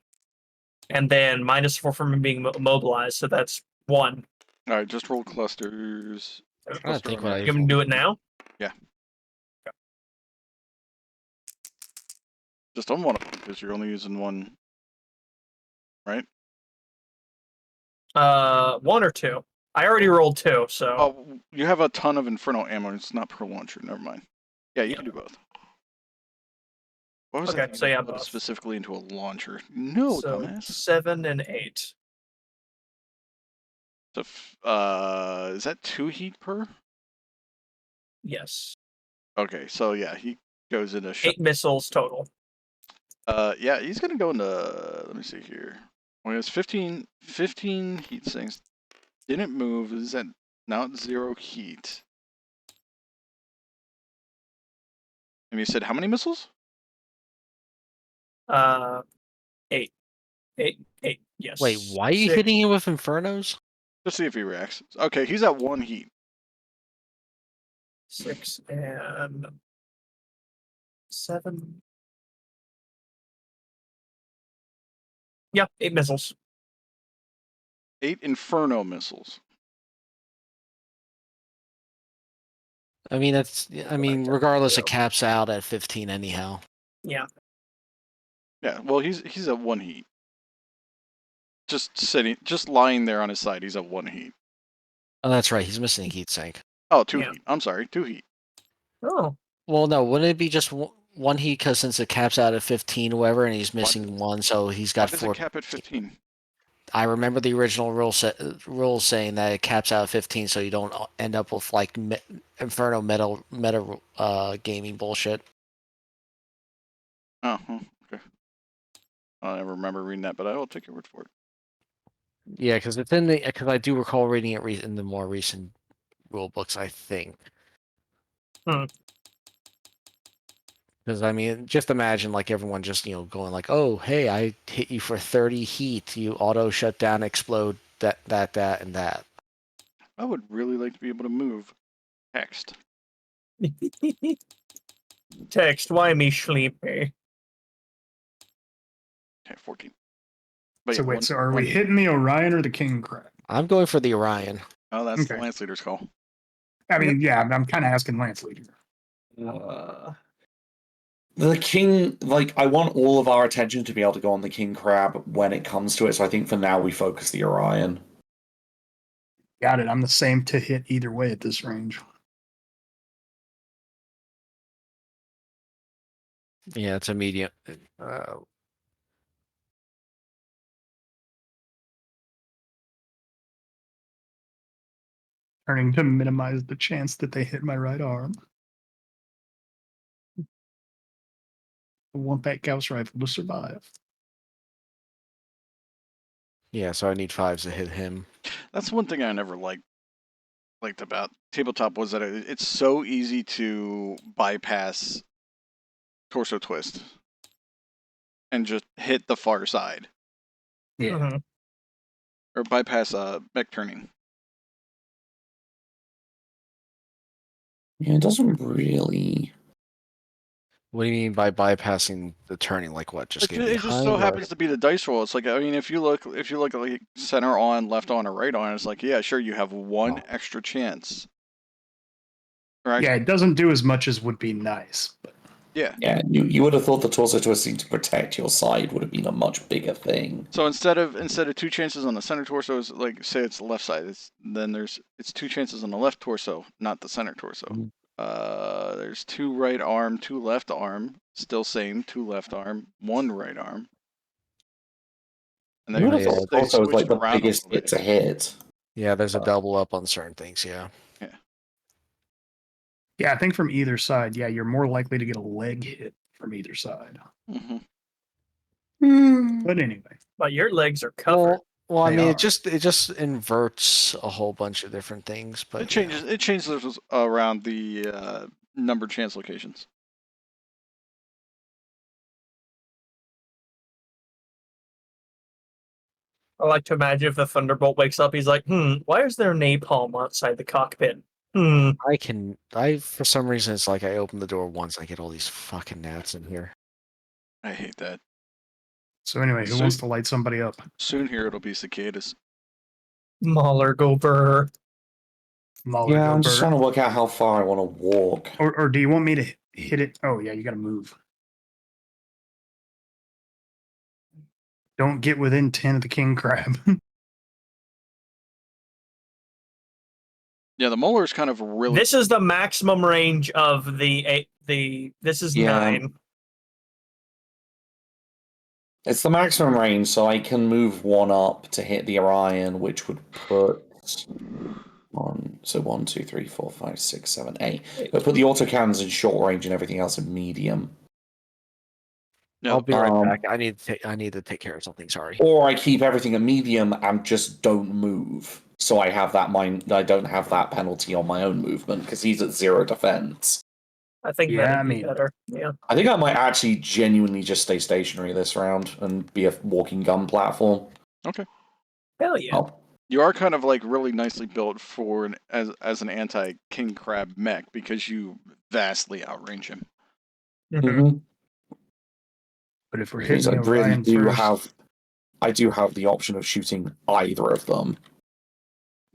And then -4 for me being mobilized, so that's 1. All right, just roll clusters. I'm trying to think what I You want me to do it now? Yeah. Okay. Just on one of them because you're only using one, right? 1 or 2. I already rolled 2, so. Oh, you have a ton of Inferno ammo. It's not per launcher. Never mind. Yeah, you can do both. What was Okay, that? so yeah, Put both. specifically into a launcher. No, So dumbass. 7 and 8. So, is that 2 heat per? Yes. Okay, so yeah, he goes into 8 missiles total. yeah, he's gonna go into. Let me see here. When it's 15 heat sinks, didn't move. Is that now at 0 heat? And you said how many missiles? 8. 8. Yes. Wait, why are you 6. hitting him with Infernos? Just see if he reacts. Okay, he's at 1 heat. 6 and 7. Yeah, 8 missiles. 8 Inferno missiles. I mean, regardless, it caps out at 15 anyhow. Yeah. Yeah, well, he's at 1 heat. Just lying there on his side, he's at 1 heat. Oh, that's right. He's missing a heat sink. Oh, 2 Yeah. heat. I'm sorry, 2 heat. Oh. Well, no, wouldn't it be just one heat? Because since it caps out at 15, whatever, and he's missing one, so he's got Why does 4. it cap at 15? I remember the original rule saying that it caps out at 15, so you don't end up with like Inferno meta gaming bullshit. Oh, okay. I never remember reading that, but I will take your word for it. Yeah, because I do recall reading it in the more recent rule books, I think. Because I mean, just imagine like everyone just going like, "Oh, hey, I hit you for 30 heat. You auto shut down, explode that, and that." I would really like to be able to move. Text. Text, why me sleepy? Okay, 14. But So yeah, wait, so are we hitting the Orion or the King Crab? I'm going for the Orion. Oh, that's the Okay. Lance Leader's call. I mean, yeah, I'm kind of asking Lance Leader. The king, like, I want all of our attention to be able to go on the king crab when it comes to it, so I think for now we focus the Orion. Got it. I'm the same to hit either way at this range. Yeah, it's a medium. Turning to minimize the chance that they hit my right arm. I want that Gauss rifle to survive. Yeah, so I need 5s to hit him. That's one thing I never liked about tabletop was that it's so easy to bypass torso twist and just hit the far side Yeah. Mhm. or bypass mech turning. Yeah, it doesn't really. What do you mean by bypassing the turning? Like what? Just get It just so behind, or- happens to be the dice roll. It's like, I mean, if you look at like center on, left on, or right on, it's like, yeah, sure, you have one extra chance. Right? Yeah, it doesn't do as much as would be nice. But Yeah. Yeah, you would have thought the torso twisting to protect your side would have been a much bigger thing. So instead of 2 chances on the center torso, is like say it's the left side. It's 2 chances on the left torso, not the center torso. Mhm. There's 2 right arm, 2 left arm. Still same, 2 left arm, 1 right arm. And You would have Yeah, thought they torso was like switched the around a biggest little hit to hit. Yeah, there's a double up on certain things. Yeah. yeah, I think from either side, yeah, you're more likely to get a leg hit from either side. Mm-hmm. But anyway, But your legs are covered. Well, I They mean, are. it just inverts a whole bunch of different things. But It changes around the number chance locations. I like to imagine if the Thunderbolt wakes up, he's like, why is there napalm outside the cockpit? I for some reason it's like I open the door once, I get all these fucking gnats in here. I hate that. So anyway, who wants to light somebody up? Soon here it'll be cicadas. Mauler, go burr. Mauler, Yeah, go I'm just Bert. trying to work out how far I want to walk. Or do you want me to hit it? Oh yeah, you got to move. Don't get within 10 of the king crab. Yeah, the Mauler's kind of really. This is the maximum range of the. This is Yeah. 9. It's the maximum range, so I can move 1 up to hit the Orion, which would put on. So 1, 2, 3, 4, 5, 6, 7, 8. It'll put the autocannons in short range and everything else in medium. Yeah, I'll be right back. I need to take care of something. Sorry. Or I keep everything at medium and just don't move. So I have that I don't have that penalty on my own movement because he's at 0 defense. I think Yeah, that'd I be mean- better. Yeah. I think I might actually genuinely just stay stationary this round and be a walking gun platform. Hell yeah. Oh, you are kind of like really nicely built for as an anti-king crab mech because you vastly outrange him. Mhm. But if we're because hitting I the really Orion do first, I do have the option of shooting either of them.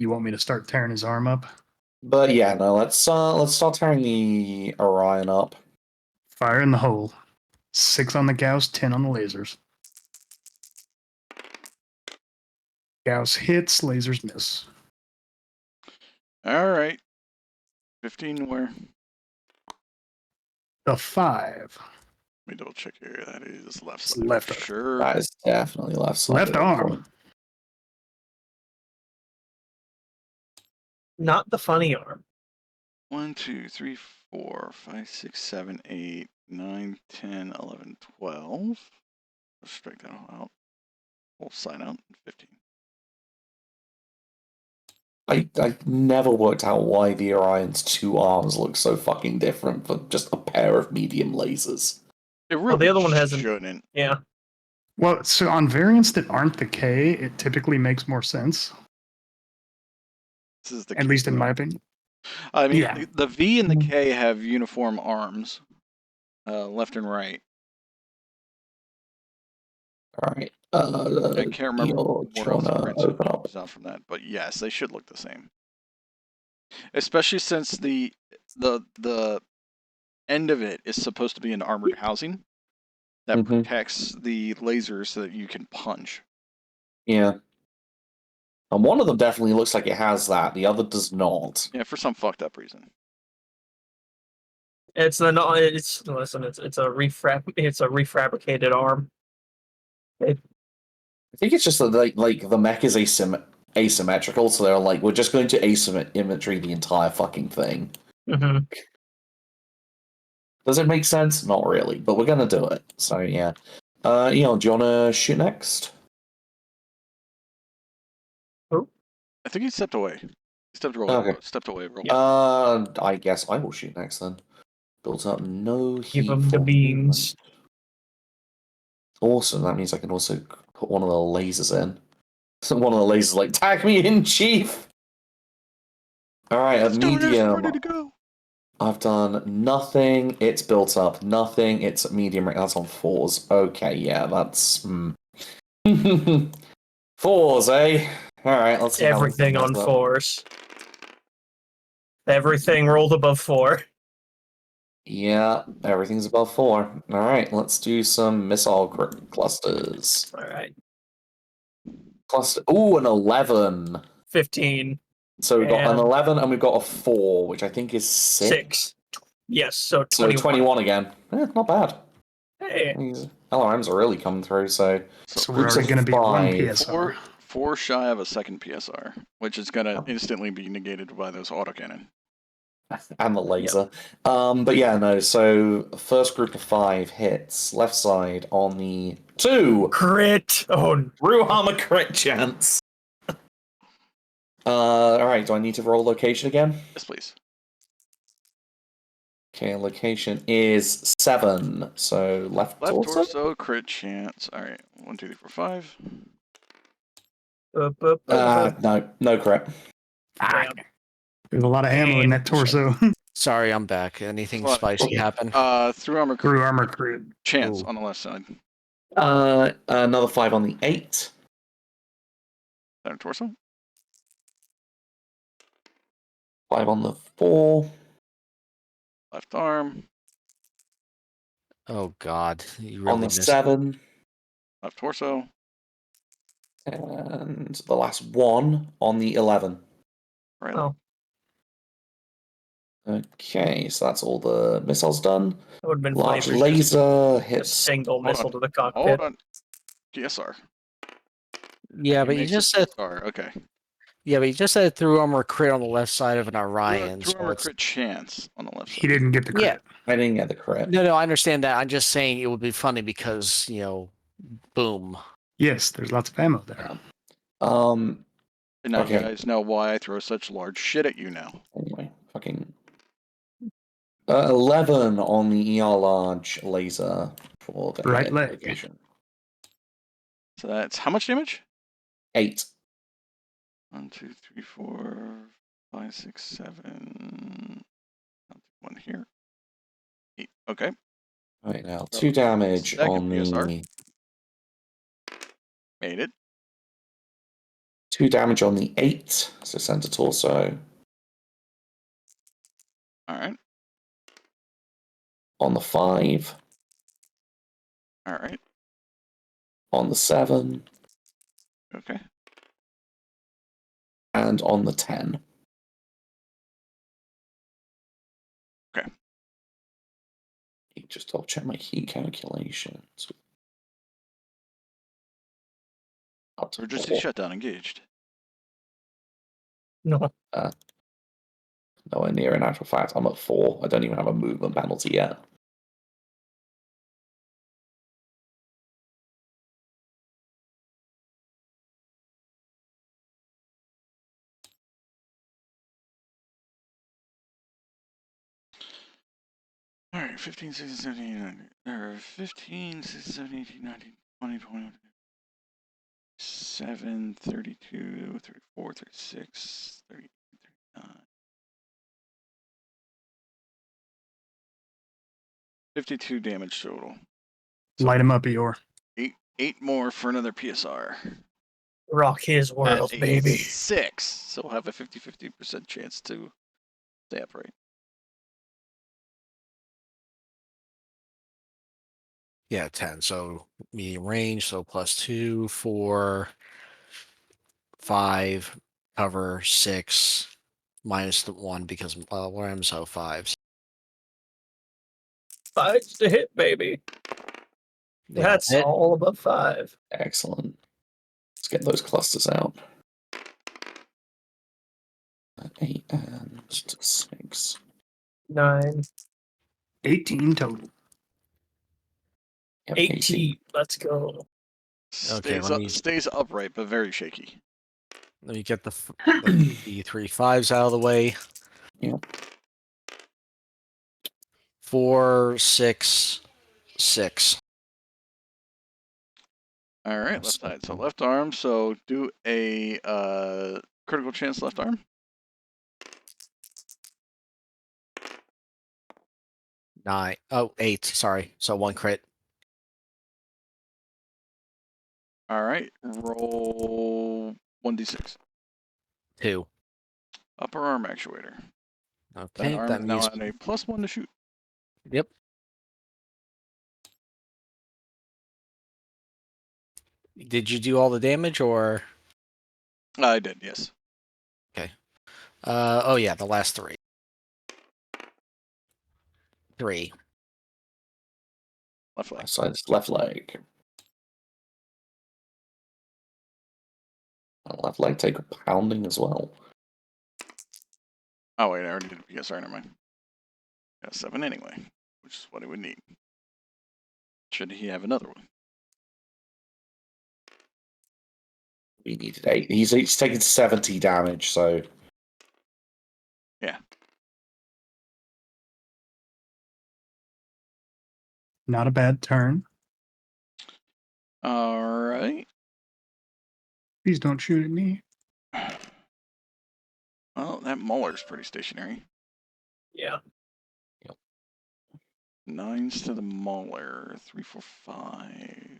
you want me to start tearing his arm up? But yeah, no, let's start tearing the Orion up. Fire in the hole. 6 on the Gauss, 10 on the lasers. Gauss hits, lasers miss. All right. 15 where? The 5. Let me double check here. That is left It's side. left for arm. sure. That is definitely left side. Left arm. Not the funny arm. 1, 2, 3, 4, 5, 6, 7, 8, 9, 10, 11, 12. Let's strike that all out. We'll sign out. 15. I never worked out why the Orion's 2 arms look so fucking different for just a pair of medium lasers. It really the other one hasn't. shouldn't. Yeah. Well, so on variants that aren't the K, it typically makes more sense. This is the At K least in my variant. opinion. I mean, Yeah. the V and the K have uniform arms, left and right. Alright. I can't remember you're what else the trying to prints open up. is out from that, but yes, they should look the same. Especially since the end of it is supposed to be an armored housing that Mhm. protects the lasers so that you can punch. Yeah. And one of them definitely looks like it has that. The other does not. Yeah, for some fucked up reason. It's a refabricated arm. I think it's just that like the mech is asymmetrical, so they're like, we're just going to asymmetry the entire fucking thing. Mm-hmm. Does it make sense? Not really, but we're gonna do it. So yeah. Eeyore, do you wanna shoot next? I think he stepped away. He stepped away. Okay. Stepped away. Real I guess I will shoot next then. Built up no Give heat him the for beans. movement. Awesome. That means I can also put one of the lasers in. So one of the lasers like, tag me in, chief. All right, at medium. ready to go. I've done nothing. It's built up. Nothing. It's at medium. That's on 4s. Okay, yeah, that's 4s, eh? All right, let's see. Everything on 4s. Everything rolled above 4. Yeah, everything's above 4. All right, let's do some missile clusters. All right. Cluster. Ooh, an 11. 15. So we've got an And 11 and we've got a 4, which I think is 6. 6. Yes, so 21. So 21 again. Not bad. Hey. These LRMs are really coming through, so So we're groups already of going to be 1 5. PSR. Four shy of a second PSR, which is gonna instantly be negated by those autocannon. And the laser. But yeah, no, so first group of 5 hits, left side on the 2. Crit. Oh, True armor crit chance. Alright, do I need to roll location again? Yes, please. Okay, location is 7. So left torso? torso crit chance. All right, 1, 2, 3, 4, 5. No crit. damn. There's a lot of ammo in that torso. Sorry, I'm back. Anything What? spicy happen? Through armor Through armor crit. chance Ooh. on the left side. Another 5 on the 8. Center torso. 5 on the 4. Left arm. Oh God, you On really the missed. 7. Left torso. And the last 1 on the 11. Right. Oh. Okay, so that's all the missiles done. That would have been funny Large if it was just laser a hits. single missile to the Hold cockpit. on. PSR. Yeah, but you makes just it said PSR. Okay. yeah, but you just said through armor crit on the left side of an Orion. Through so armor it's- crit chance on the left He side. didn't get the crit. Yeah. I didn't get the crit. No, I understand that. I'm just saying it would be funny because boom. Yes, there's lots of ammo there. Um. And now Okay. you guys know why I throw such large shit at you now. Anyway, fucking 11 on the ER large laser for the Right hit leg. location. So that's how much damage? 8. 1, 2, 3, 4, 5, 6, 7. 1 here. 8. Okay. Right now, 2 damage Second on PSR. the Made it. 2 damage on the 8. So center torso. All right. On the 5. All right. On the 7. Okay. And on the 10. Okay. Just double check my heat calculations. Up to Emergency 4. shutdown engaged. No. Nowhere near, in actual fact. I'm at 4. I don't even have a movement penalty yet. All right. 15, 16, 17, 18, 19. Or 15, 16, 17, 18, 19, 20, 21. 7, 32, 34, 36, 38, 39. 52 damage total. Light him up, Eeyore. 8 more for another PSR. Rock his world, At a baby. 6. So we'll have a 50-50% chance to stay upright. Yeah, 10. So medium range, so +2, 4, 5, cover 6, minus the 1 because where am so 5. Five's to hit, baby. They don't That's hit. all above 5. Excellent. Let's get those clusters out. 8 and 6. 9, 18 total. Yep, 18. Let's go. Okay, Stays upright, but very shaky. let me get the 3 5s out of the way. Yep. 4, 6, 6. All right, left side. So left arm. So do a critical chance left arm. 9. Oh, 8. Sorry. So 1 crit. All right, roll 1d6. 2. Upper arm actuator. Okay, That arm that is now means. on a +1 to shoot. Yep. Did you do all the damage or? I did, yes. Oh yeah, the last 3. 3. Left leg. Side's left leg. Left leg take a pounding as well. Oh wait, I already did PSR. Never mind. Got 7 anyway, which is what he would need. Should he have another one? We needed 8. He's taken 70 damage, so Yeah. Not a bad turn. All right. Please don't shoot at me. Well, that Mauler's pretty stationary. Yeah. 9s to the Mauler. 3, 4, 5.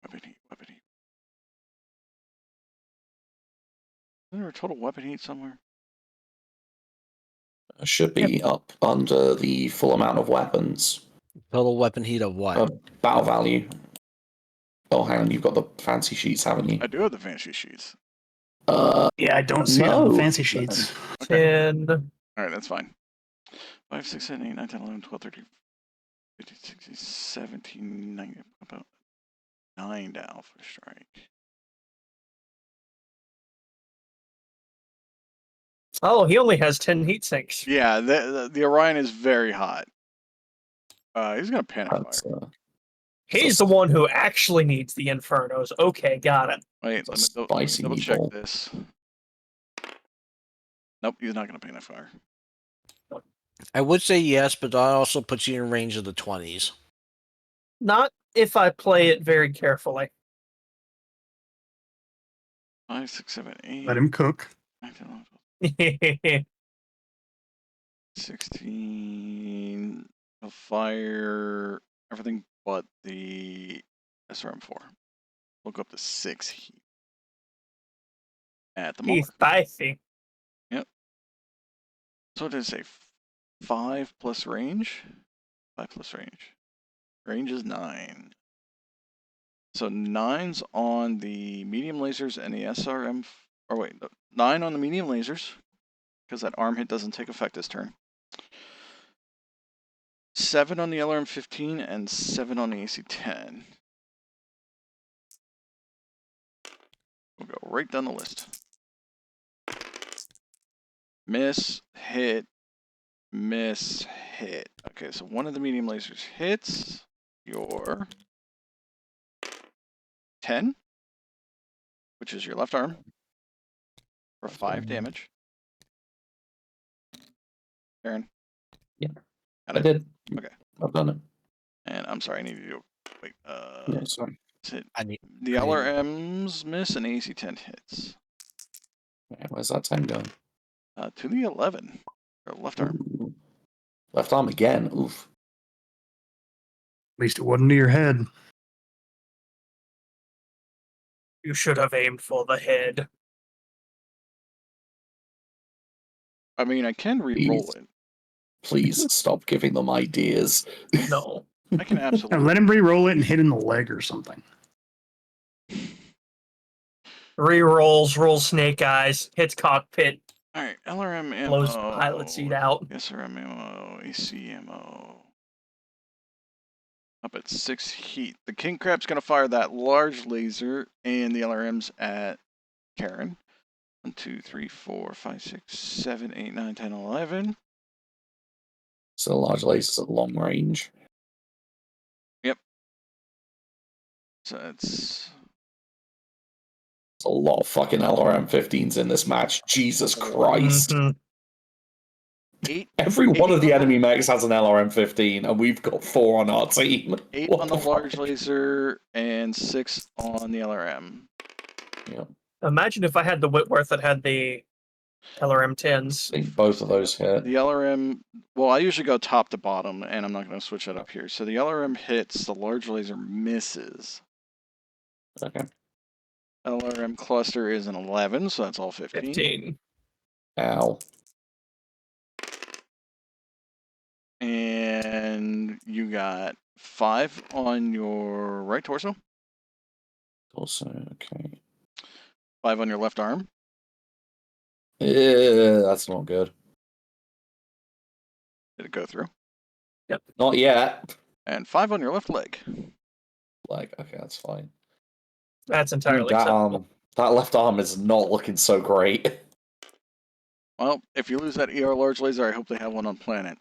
Weapon heat, weapon heat. Is there a total weapon heat somewhere? should be up under the full amount of weapons. Total weapon heat of what? Battle value. Oh, hang on, you've got the fancy sheets, haven't you? I do have the fancy sheets. Yeah, I don't see it on the fancy sheets. Okay. 10. All right, that's fine. 5, 6, 7, 8, 9, 10, 11, 12, 13, 15, 16, 17, 19, about 9 down for strike. Oh, he only has 10 heat sinks. Yeah, the Orion is very hot. He's gonna panic fire. That's, He's the one who actually needs the Infernos. Okay, got it. Wait, It's a let me spicy double check meatball. this. Nope, he's not gonna panic fire. I would say yes, but that also puts you in range of the 20s. Not if I play it very carefully. 5, 6, 7, 8. Let him cook. 9, 10, 11, 12, 16. He'll fire everything but the SRM4. We'll go up to 6 heat at the He's Mauler. spicy. So what did it say? 5 plus range? 5 plus range. Range is 9. So 9's on the medium lasers and the SRM. Or wait, 9 on the medium lasers, because that arm hit doesn't take effect this turn. 7 on the LRM-15 and 7 on the AC-10. We'll go right down the list. Miss, hit, miss, hit. Okay, so one of the medium lasers hits your 10, which is your left arm, for 5 damage. Aaron? Yeah. Got I it? did. Okay. I've done it. And I'm sorry, I need to do. Wait, Yeah, sorry. hit. I need. The LRMs miss and AC-10 hits. Yeah, where's that 10 going? To the 11, or left arm. Ooh. Left arm again. Oof. At least it wasn't to your head. You should have aimed for the head. I mean, I can re-roll it. Please stop giving them ideas. No. I can Now absolutely. let him re-roll it and hit in the leg or something. Rerolls, rolls snake eyes, hits cockpit, All right, LRM ammo. blows pilot seat out. SRM ammo, AC ammo. Up at 6 heat. The king crab's gonna fire that large laser, and the LRM's at Karen. 1, 2, 3, 4, 5, 6, 7, 8, 9, 10, 11. So large lasers at long range. So it's There's a lot of fucking LRM-15s in this match. Jesus Christ. Mhm. 8. Every one of the Eight. enemy mechs has an LRM-15, and we've got 4 on our team. 8 What on the fuck? large laser and 6 on the LRM. Yeah, Imagine if I had the Whitworth that had the LRM I 10s. think both of those hit. The LRM, well, I usually go top to bottom, and I'm not going to switch that up here. So the LRM hits, the large laser misses. Okay. LRM cluster is an 11, so that's all 15. 15. Ow. And you got 5 on your right torso, Also, okay. 5 on your left arm, That's not good. did it go through? Not yet. And 5 on your left leg. Like, okay, that's fine. That's Dude, entirely acceptable. that left arm is not looking so great. Well, if you lose that ER large laser, I hope they have one on planet.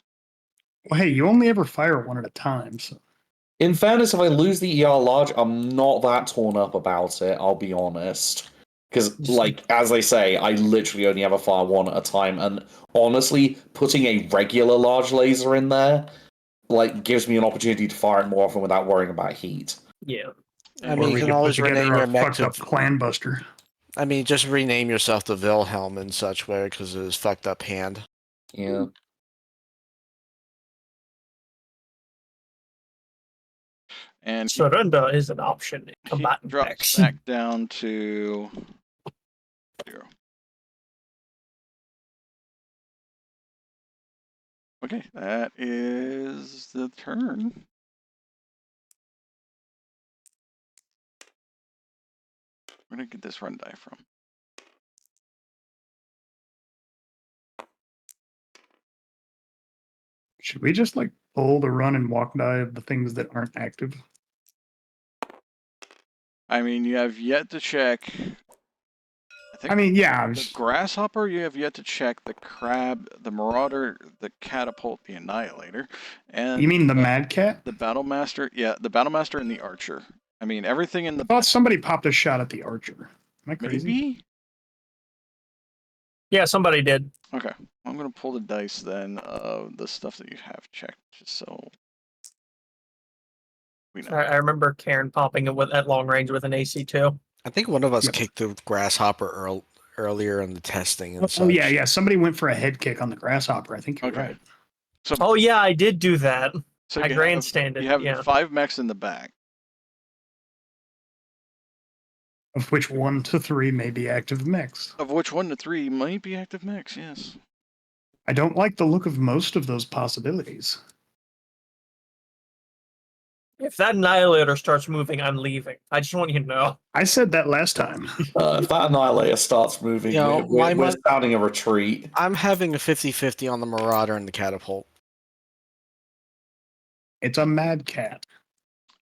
Well, hey, you only ever fire one at a time, so In fairness, if I lose the ER large, I'm not that torn up about it, I'll be honest. Because, like, as they say, I literally only ever fire one at a time, and honestly, putting a regular large laser in there, like, gives me an opportunity to fire it more often without worrying about heat. Yeah. I or mean, you we can could put always rename together your a mech fucked to. up clan buster. I mean, just rename yourself to Wilhelm in such way because of his fucked up hand. Yeah. And Surrender is an option in he combatant drops mechs. back down to 0. Okay, that is the turn. Where did I get this run die from? Should we just like pull the run and walk die of the things that aren't active? I mean, you have yet to check. I mean, yeah. The grasshopper, you have yet to check. The crab, the marauder, the catapult, the annihilator, and You mean the Mad Cat? the battle master. Yeah, the battle master and the archer. I mean, everything in I the thought somebody popped a shot at the archer. Am I crazy? maybe. Yeah, somebody did. Okay, I'm gonna pull the dice then of the stuff that you have checked, just so we know. I remember Karen popping it at long range with an AC2. I think one of us Yep. kicked the grasshopper earlier in the testing and Oh, such. yeah. Somebody went for a head kick on the grasshopper. I think you're Okay. right. So, Oh, yeah, I did do that. so I you grandstanded. you have Yeah. 5 mechs in the back. Of which 1 to 3 may be active mechs. Of which 1 to 3 might be active mechs, yes. I don't like the look of most of those possibilities. If that annihilator starts moving, I'm leaving. I just want you to know. I said that last time. If that annihilator starts moving, Yeah, we're starting a retreat. I'm having a 50-50 on the marauder and the catapult. It's a Mad Cat.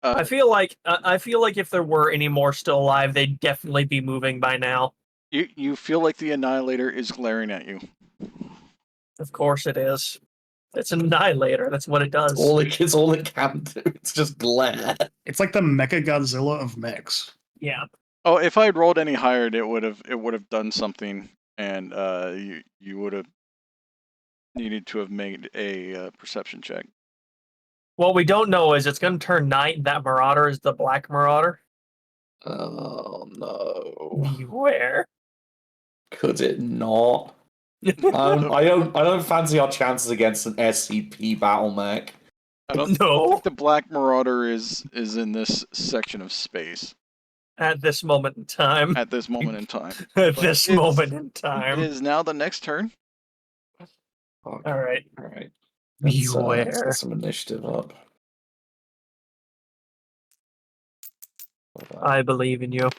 I feel like if there were any more still alive, they'd definitely be moving by now. You feel like the annihilator is glaring at you. Of course it is. It's an annihilator. That's what it does. It's all it can do. It's just glare. It's like the Mecha Godzilla of mechs. Yeah. Oh, if I had rolled any higher, it would have done something, and you would have needed to have made a perception check. What we don't know is it's going to turn night, and that marauder is the black marauder. Oh no! Beware. Could it not? I don't fancy our chances against an SCP battle mech. I don't No. think the black marauder is in this section of space At this moment in time. at this moment in time. At But this it's- moment in It time. is now the next turn. Fuck. All right. Alright. Let's Beware. get some initiative up. I believe in you.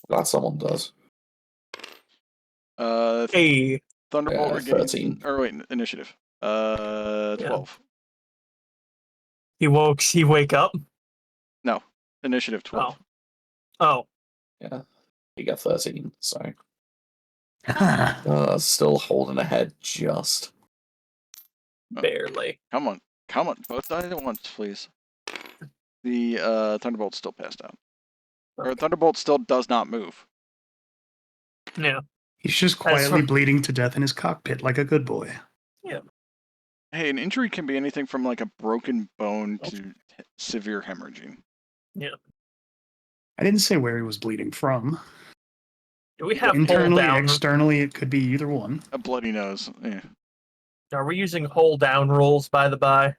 Glad someone does. Hey. Thunderbolt Yeah, regains 13. or wait, initiative. 12. He wake up? No. Initiative 12. Oh. Yeah. You got 13, so. Well, Still holding ahead just. Barely. Come on. Both died at once, please. The Thunderbolt still passed out. Or Okay. Thunderbolt still does not move. Yeah. he's just quietly bleeding to death in his cockpit like a good boy. Hey, an injury can be anything from like a broken bone to severe hemorrhaging. I didn't say where he was bleeding from. Do we have hold Internally, down? externally, it could be either one. A bloody nose. Yeah. Are we using hold down rules, by the by?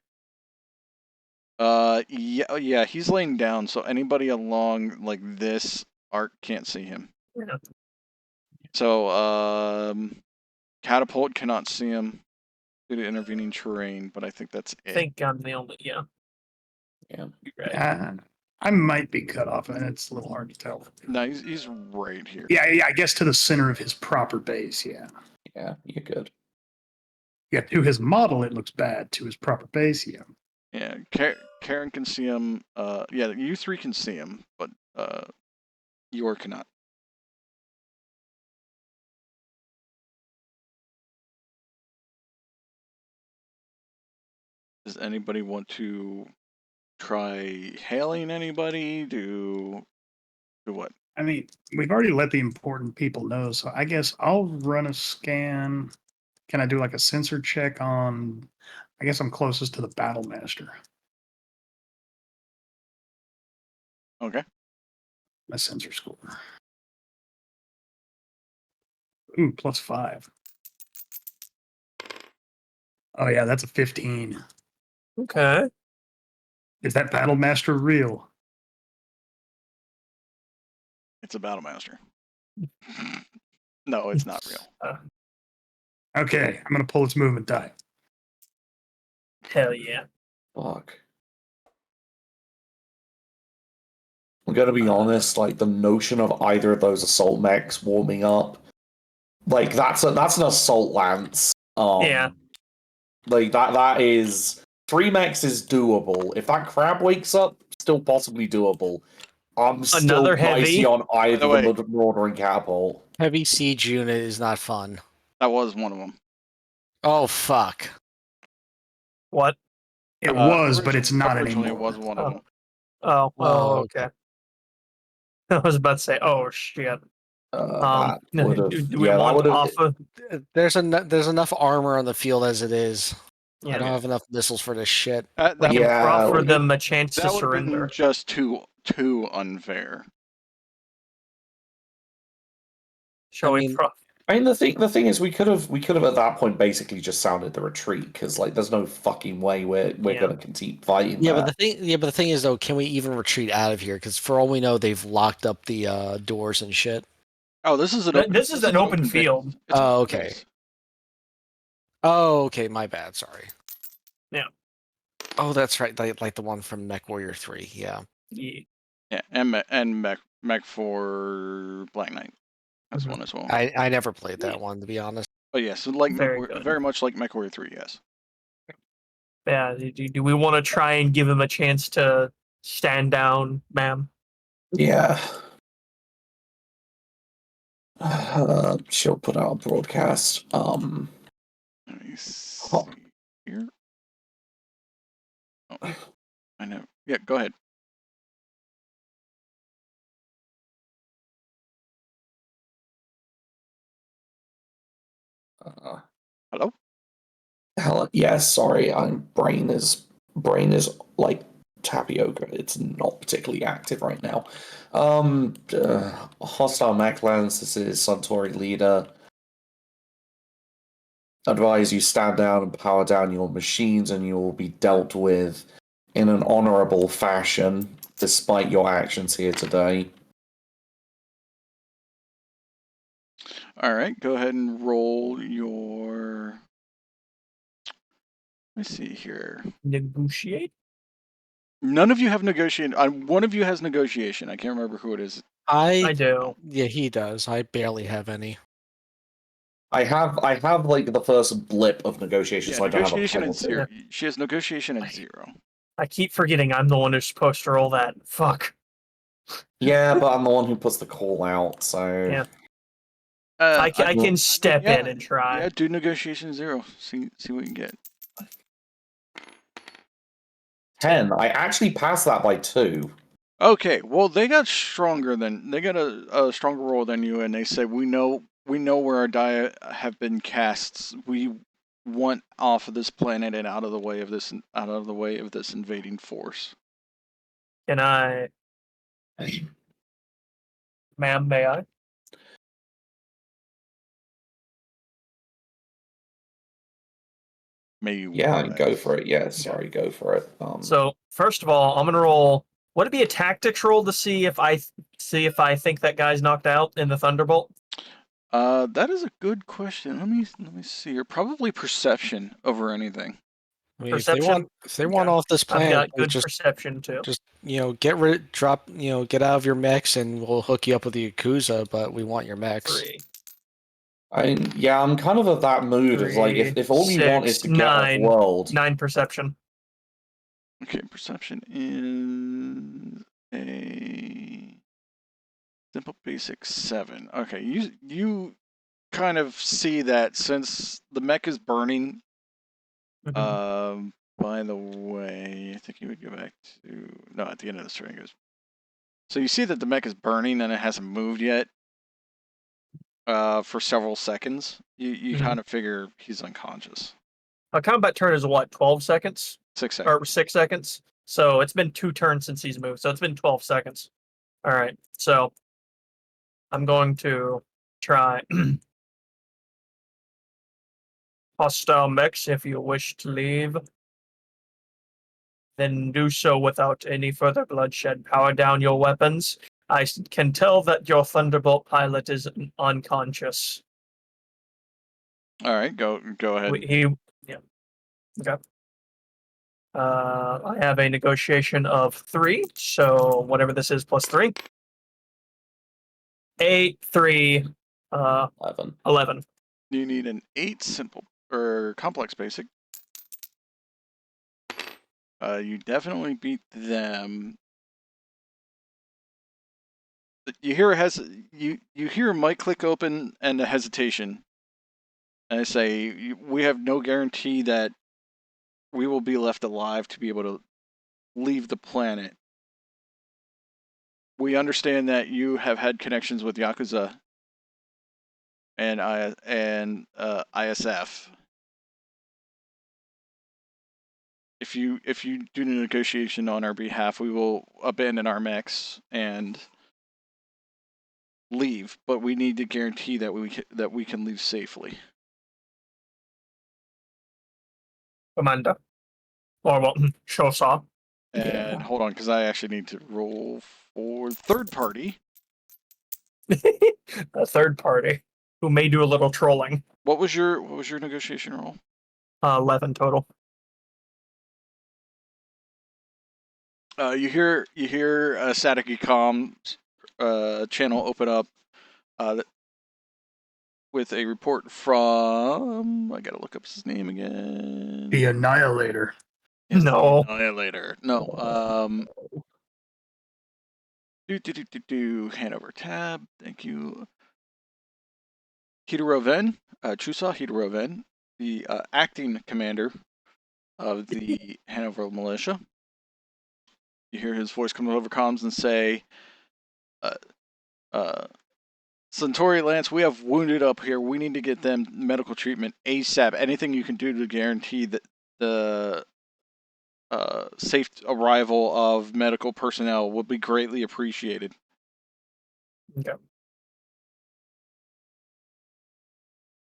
Yeah, he's laying down, so anybody along like this arc can't see him. Yeah. So, Catapult cannot see him due to intervening terrain, but I think that's I it. think I'm the only. Yeah. Yeah. You're right. I might be cut off, and it's a little hard to tell. No, he's right here. Yeah, I guess to the center of his proper base, yeah. Yeah, you're good. Yeah, to his model, it looks bad. To his proper base, yeah. Yeah, Karen can see him. Yeah, you three can see him, but Eeyore cannot. Does anybody want to try hailing anybody? Do what? I mean, we've already let the important people know, so I guess I'll run a scan. Can I do like a sensor check on? I guess I'm closest to the battle master. Okay. My sensor score. Ooh, +5. Oh yeah, that's a 15. Okay. Is that battle master real? It's a battle master. No, it's not real. Okay, I'm gonna pull its movement die. Hell yeah. Fuck. I'm gonna be honest, like the notion of either of those assault mechs warming up, like that's an assault lance. Yeah. Like that is 3 mechs is doable. If that crab wakes up, still possibly doable. I'm still Another dicey heavy? on either By the the Mauler and Catapult. Heavy siege unit is not fun. That was one of them. Oh fuck. What? It was, but Originally- it's not originally anymore. it was one of them. Oh. Oh, Okay. I was about to say, oh shit. That Do would've- we yeah, that want would've- off of? There's enough armor on the field as it is. Yeah. I don't have enough missiles for this shit. That We can Yeah, offer like- them a chance to that would have been surrender. just too unfair. Shall I we? mean- I mean, the thing is, we could have at that point basically just sounded the retreat because like there's no fucking way we're Yeah. gonna keep fighting. Yeah, that. but the thing is though, can we even retreat out of here? Because for all we know, they've locked up the doors and shit. Oh, this is an Th- open, this is an open base. field. It's an Oh, open okay. base. Oh, okay, my bad. Sorry. Yeah. Oh, that's right. Like the one from Mech Warrior 3. Yeah. Yeah. Yeah, and mech for Black Knight. That's one as well. I never played that one, to be honest. But yeah, so like Very good. very much like Mech Warrior 3, yes. Yeah. Do we want to try and give him a chance to stand down, ma'am? Yeah. She'll put out a broadcast. Let me see here. Oh, I know. Yeah, go ahead. Hello? Hell, yeah, sorry. Brain is like tapioca. It's not particularly active right now. Hostile Mac Lance, this is Suntory leader. Advise you stand down and power down your machines, and you will be dealt with in an honorable fashion, despite your actions here today. All right, go ahead and roll your Let me see here. Negotiate. None of you have negotiation. One of you has negotiation. I can't remember who it is. I do. Yeah, he does. I barely have any. I have like the first blip of negotiation, Yeah, so I don't have a negotiation at penalty. 0. She has negotiation at 0. I keep forgetting I'm the one who's supposed to roll that. Fuck. Yeah, but I'm the one who puts the call out, so Yeah. I can step yeah, in and try. Yeah, do negotiation 0. See what you can get. 10. I actually passed that by 2. Okay, well they got a stronger roll than you, and they said we know where our die have been cast. We want off of this planet and out of the way of this invading force. Can I? Ma'am, may I? May you? Yeah, what? go for it. Yeah, sorry, go for it. So first of all, I'm gonna roll. Would it be a tactics roll to see if I think that guy's knocked out in the Thunderbolt? That is a good question. Let me see here. Probably perception over anything. I mean, Perception? if they want Okay. off this I've planet, got we'll good perception too. just get out of your mechs, and we'll hook you up with the Yakuza. But we want your mechs. 3. I'm kind of of that mood of like if all you want is to get off world. 9 perception. Okay, perception is a simple basic 7. Okay, you kind of see that since the mech is burning. Mhm. By the way, I think you would go back to at the end of the turn it goes. So you see that the mech is burning and it hasn't moved yet. For several seconds, you kind of figure he's unconscious. A combat turn is what, 12 seconds? 6 seconds. Or 6 seconds? So it's been 2 turns since he's moved, so it's been 12 seconds. Alright, so I'm going to try hostile mechs. If you wish to leave, then do so without any further bloodshed. Power down your weapons. I can tell that your Thunderbolt pilot is unconscious. All right, go ahead. Okay. I have a negotiation of 3, so whatever this is plus 3. 8, 3, 11. You need an 8 simple or complex basic. You definitely beat them. You hear you hear a mic click open and a hesitation. And I say, we have no guarantee that we will be left alive to be able to leave the planet. We understand that you have had connections with Yakuza and ISF. If you do the negotiation on our behalf, we will abandon our mechs and leave. But we need to guarantee that we can leave safely. Commander. Or what? Shosa. And hold on, because I actually need to roll for third party. A third party who may do a little trolling. What was your negotiation roll? 11 total. You hear a Satiki comms channel open up with a report from, I gotta look up his name again. The Annihilator. Yes, No. The Annihilator. No. Hanover tab. Thank you. Chusa Hidoroven, the acting commander of the Hanover militia. You hear his voice come over comms and say, Suntory Lance, we have wounded up here. We need to get them medical treatment ASAP. Anything you can do to guarantee that the safe arrival of medical personnel would be greatly appreciated. Okay.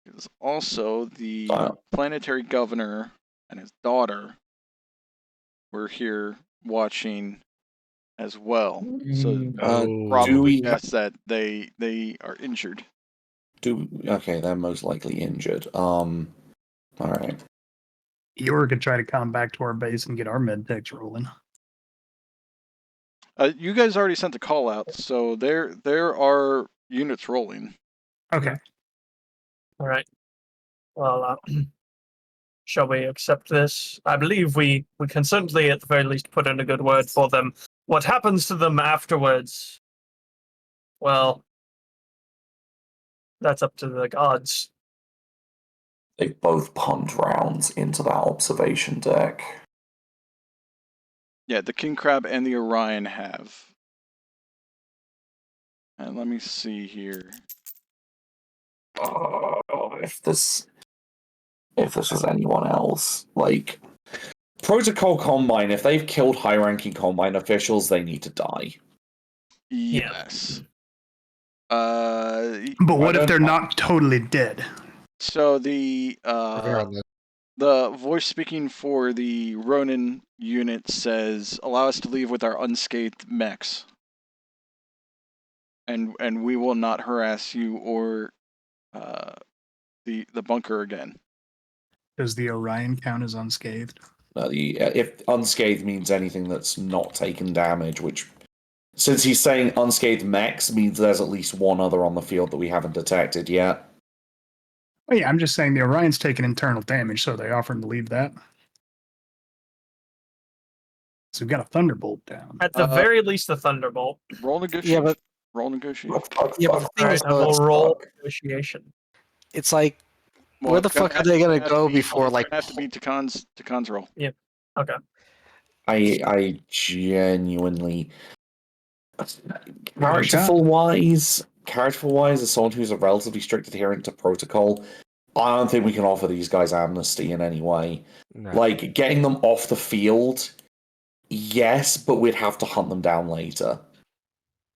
There's also the planetary governor and his daughter were here watching as well. So probably guess that they are injured. Okay, they're most likely injured. All right. Eeyore could try to come back to our base and get our med techs rolling. You guys already sent the call out, so there are units rolling. Okay. All right. Well, shall we accept this? I believe we can certainly, at the very least, put in a good word for them. What happens to them afterwards? Well, that's up to the gods. They both pumped rounds into that observation deck. Yeah, the King Crab and the Orion have. And let me see here. If this was anyone else, like Protocol Combine, if they've killed high-ranking Combine officials, they need to die. Yes. But what if they're not totally dead? So the voice speaking for the Ronin unit says, "Allow us to leave with our unscathed mechs, and we will not harass you or the bunker again." Does the Orion count as unscathed? If unscathed means anything that's not taken damage, which, since he's saying unscathed mechs, means there's at least one other on the field that we haven't detected yet. Oh, yeah, I'm just saying the Orion's taken internal damage, so they offer him to leave that. So we've got a Thunderbolt down. At the very least, the Thunderbolt. Roll negotiation. Yeah, but roll negotiation. yeah, but the thing All is, right, I will roll negotiation. it's like, Well, where the it's gonna fuck are they gonna have go to be- before it's like? gonna have to be Takan's roll. Okay. I genuinely, characterful wise, as someone who's a relatively strict adherent to protocol, I don't think we can offer these guys amnesty in any way. No. Like, getting them off the field, yes, but we'd have to hunt them down later.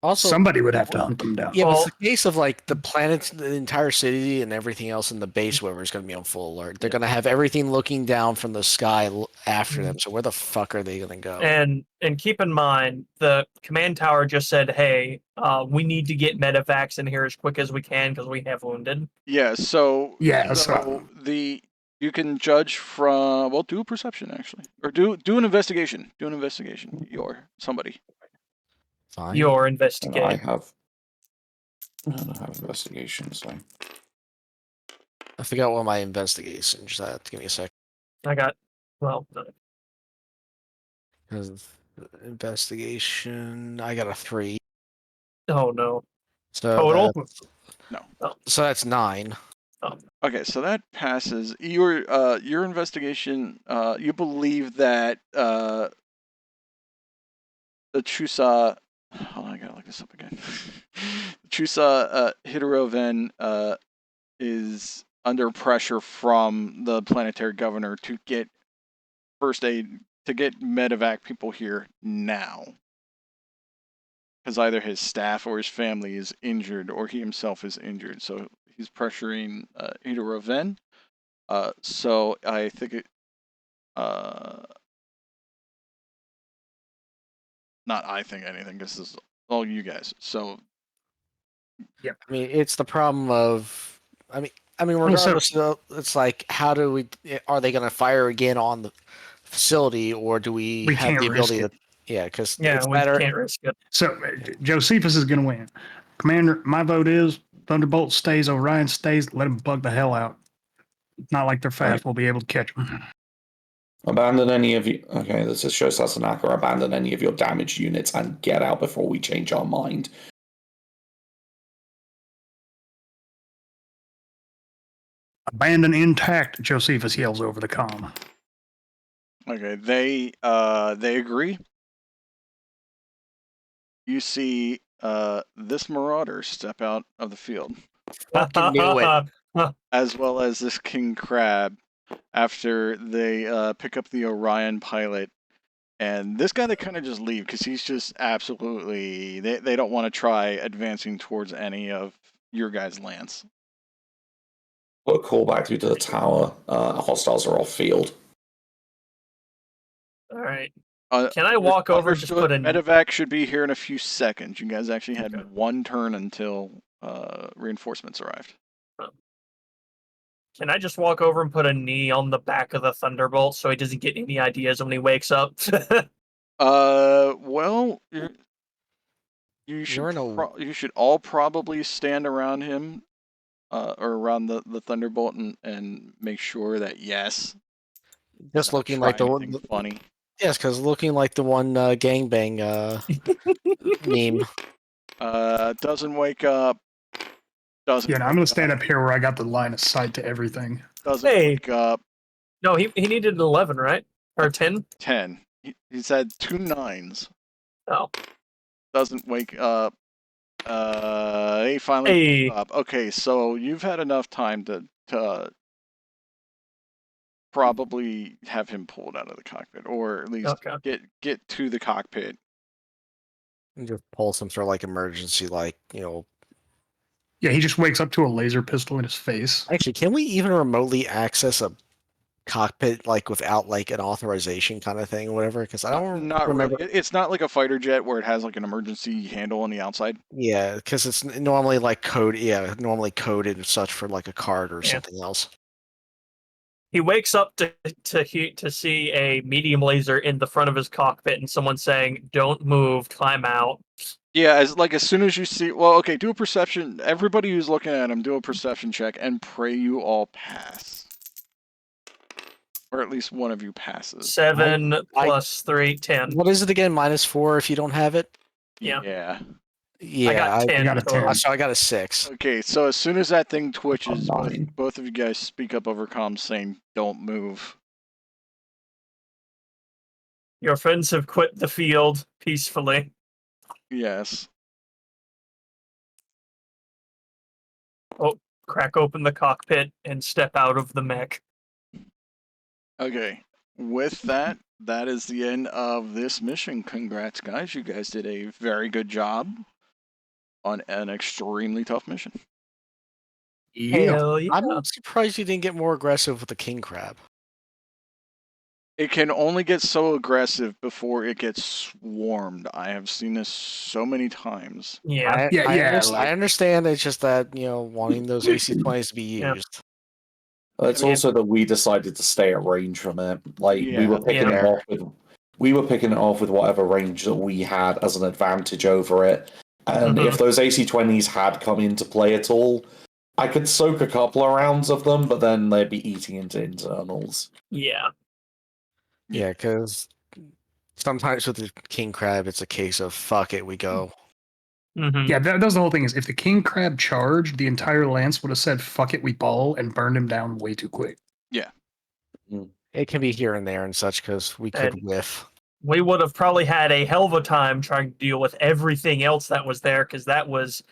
Also, Somebody would have to hunt them down. yeah, but Well- it's the case of like the planet, the entire city, and everything else in the base where is going to be on full alert. They're going to have everything looking down from the sky after them. So where the fuck are they going to go? And keep in mind, the command tower just said, "Hey, we need to get medevacs in here as quick as we can because we have wounded." Yeah. So Yeah, So you can judge from, well, do a perception actually, or do an investigation. Do an investigation. Somebody. Fine. Your And investigate. I have investigation, so I forgot what my investigation. Just have to give me a sec. I got. Well, Investigation. I got a 3. oh no. So Total? So that's 9. Okay, so that passes. Your investigation. You believe that the Chusa. Hold on, I gotta look this up again. Chusa Hidoroven is under pressure from the planetary governor to get first aid, to get medevac people here now. Because either his staff or his family is injured, or he himself is injured. So he's pressuring Hidoroven. So I think it. Not I think anything. This is all you guys. So I mean, it's the problem of. I mean, regardless, it's like, how do we? Are they going to fire again on the facility, or do we have can't the ability risk to? Yeah, because Yeah, it's we better. can't risk it. So Josephus is going to win. Commander, my vote is Thunderbolt stays, Orion stays. Let them bug the hell out. Not like they're fast. Right. We'll be able to catch them. abandon any of you. Okay, this is shows Tanaka. Abandon any of your damaged units and get out before we change our mind. Abandon intact, Josephus yells over the comm. okay, they agree. You see this marauder step out of the field, Fucking knew it. as well as this king crab, after they pick up the Orion pilot. And this guy, they kind of just leave because he's just absolutely, they don't want to try advancing towards any of your guys' lands. Put a call back through to the tower. Hostiles are off field. All right. Can I walk over and just put in? Medevac should be here in a few seconds. You guys actually had Okay. one turn until reinforcements arrived. Can I just walk over and put a knee on the back of the Thunderbolt so he doesn't get any ideas when he wakes up? Well, you You're in a- you should all probably stand around him, or around the Thunderbolt and make sure that yes, Just not looking like try the anything funny. yes, because looking like the one gangbang meme. Doesn't wake up. Doesn't. Yeah, and I'm wake gonna stand up, up here where I got the line of sight to everything. Doesn't Hey. wake up. No, he needed an 11, right? Or 10? 10. He's had 2 9s. Oh. Doesn't wake up. He finally Hey. woke up. Okay, so you've had enough time to probably have him pulled out of the cockpit, or at least Okay. get to the cockpit. And just pull some sort of like emergency, like, you know. Yeah, he just wakes up to a laser pistol in his face. Actually, can we even remotely access a cockpit like without like an authorization kind of thing or whatever? Because I don't Not remember. really. It's not like a fighter jet where it has like an emergency handle on the outside. Yeah, because it's normally like code. Yeah, normally coded and such for like a card or Yeah. something else. He wakes up to see a medium laser in the front of his cockpit and someone saying, "Don't move, climb out." Yeah, as soon as you see, well, okay, do a perception. Everybody who's looking at him, do a perception check and pray you all pass, or at least one of you passes. 7 plus 3, 10. What is it again? -4 if you don't have it. Yeah. Yeah. Yeah, I got 10. got a total. 10. So I got a 6. Okay, so as soon as that thing twitches, Nine. both of you guys speak up over comms saying, "Don't move." Your friends have quit the field peacefully. Yes. Crack open the cockpit and step out of the mech. Okay. With that, that is the end of this mission. Congrats, guys. You guys did a very good job on an extremely tough mission. Yeah. Hell yeah. I'm surprised you didn't get more aggressive with the king crab. It can only get so aggressive before it gets swarmed. I have seen this so many times. Yeah. I understand. It's just that, you know, wanting those AC-20s to be Yeah. used. It's also that we decided to stay at range from it. Like we were picking Yeah. it off with whatever range that we had as an advantage over it. And Mhm. if those AC-20s had come into play at all, I could soak a couple of rounds of them, but then they'd be eating into internals. Yeah. Yeah, because sometimes with the king crab, it's a case of fuck it, we go. Mm-hmm. Yeah, that was the whole thing. Is if the king crab charged, the entire lance would have said "fuck it, we ball" and burned him down way too quick. It can be here and there and such because we could And- whiff. We would have probably had a hell of a time trying to deal with everything else that was there because that was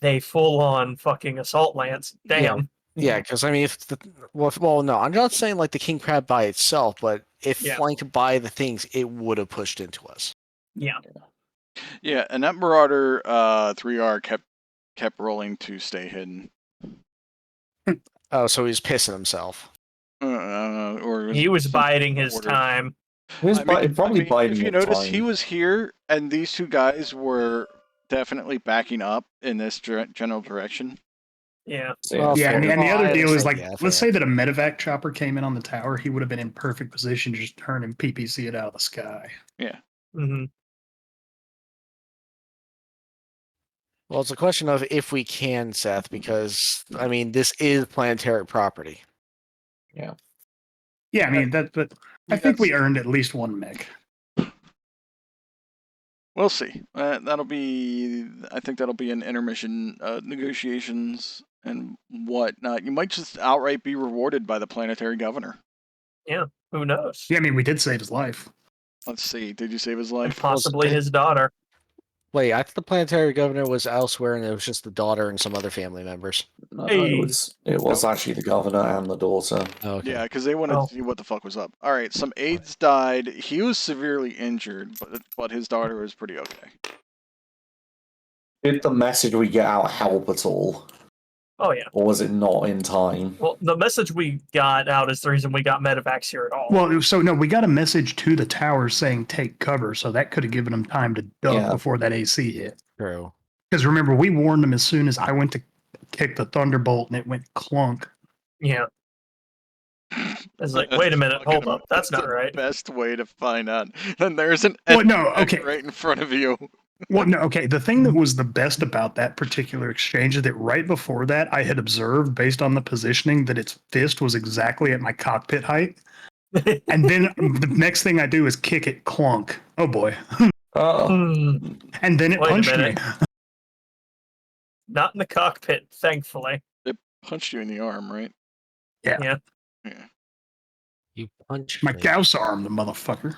a full-on fucking assault lance. Damn. Yeah, because I mean, if well, no, I'm not saying like the king crab by itself, but if Yeah. flanked by the things, it would have pushed into us. Yeah. Yeah, and that Marauder 3R kept rolling to stay hidden. Oh, so he's pissing himself. Or He was some biding his order. time. He was probably biding if you his notice, time. he was here, and these two guys were definitely backing up in this general direction. Yeah. Well, Yeah, and the I other deal is understand, like, yeah, let's fair. say that a medevac chopper came in on the tower, he would have been in perfect position to just turn and PPC it out of the sky. Mm-hmm. Well, it's a question of if we can, Seth, because I mean, this is planetary property. Yeah, I mean but I think Yes. we earned at least one mech. We'll see. I think that'll be an intermission negotiations and whatnot. You might just outright be rewarded by the planetary governor. Who knows? Yeah, I mean we did save his life. Let's see. Did you save his And life? possibly his daughter. Wait, I thought the planetary governor was elsewhere, and it was just the daughter and some other family members. No, Hey. it was actually the governor and the daughter. Oh, okay. Yeah, because they wanted Oh. to see what the fuck was up. All right, some aides died. He was severely injured, but his daughter was pretty okay. Did the message we get out help at all? Oh, yeah. Or was it not in time? Well, the message we got out is the reason we got medevacs here at all. Well, so no, we got a message to the tower saying take cover, so that could have given them time to duck Yeah. before that AC hit. True. Because remember, we warned them as soon as I went to kick the thunderbolt and it went clunk. Yeah. It's like, wait a minute, fucking hold up, that's not the right. best way to find out. Then there's an Well, no, egg okay. right in front of you. Well, no, okay. The thing that was the best about that particular exchange is that right before that, I had observed, based on the positioning, that its fist was exactly at my cockpit height. And then the next thing I do is kick it, clunk. Oh boy. Oh, Hmm, And then it Wait a punched me. minute. Not in the cockpit, thankfully. Punched you in the arm, right? Yeah. Yeah. Yeah. You punch My me. Gauss arm, the motherfucker.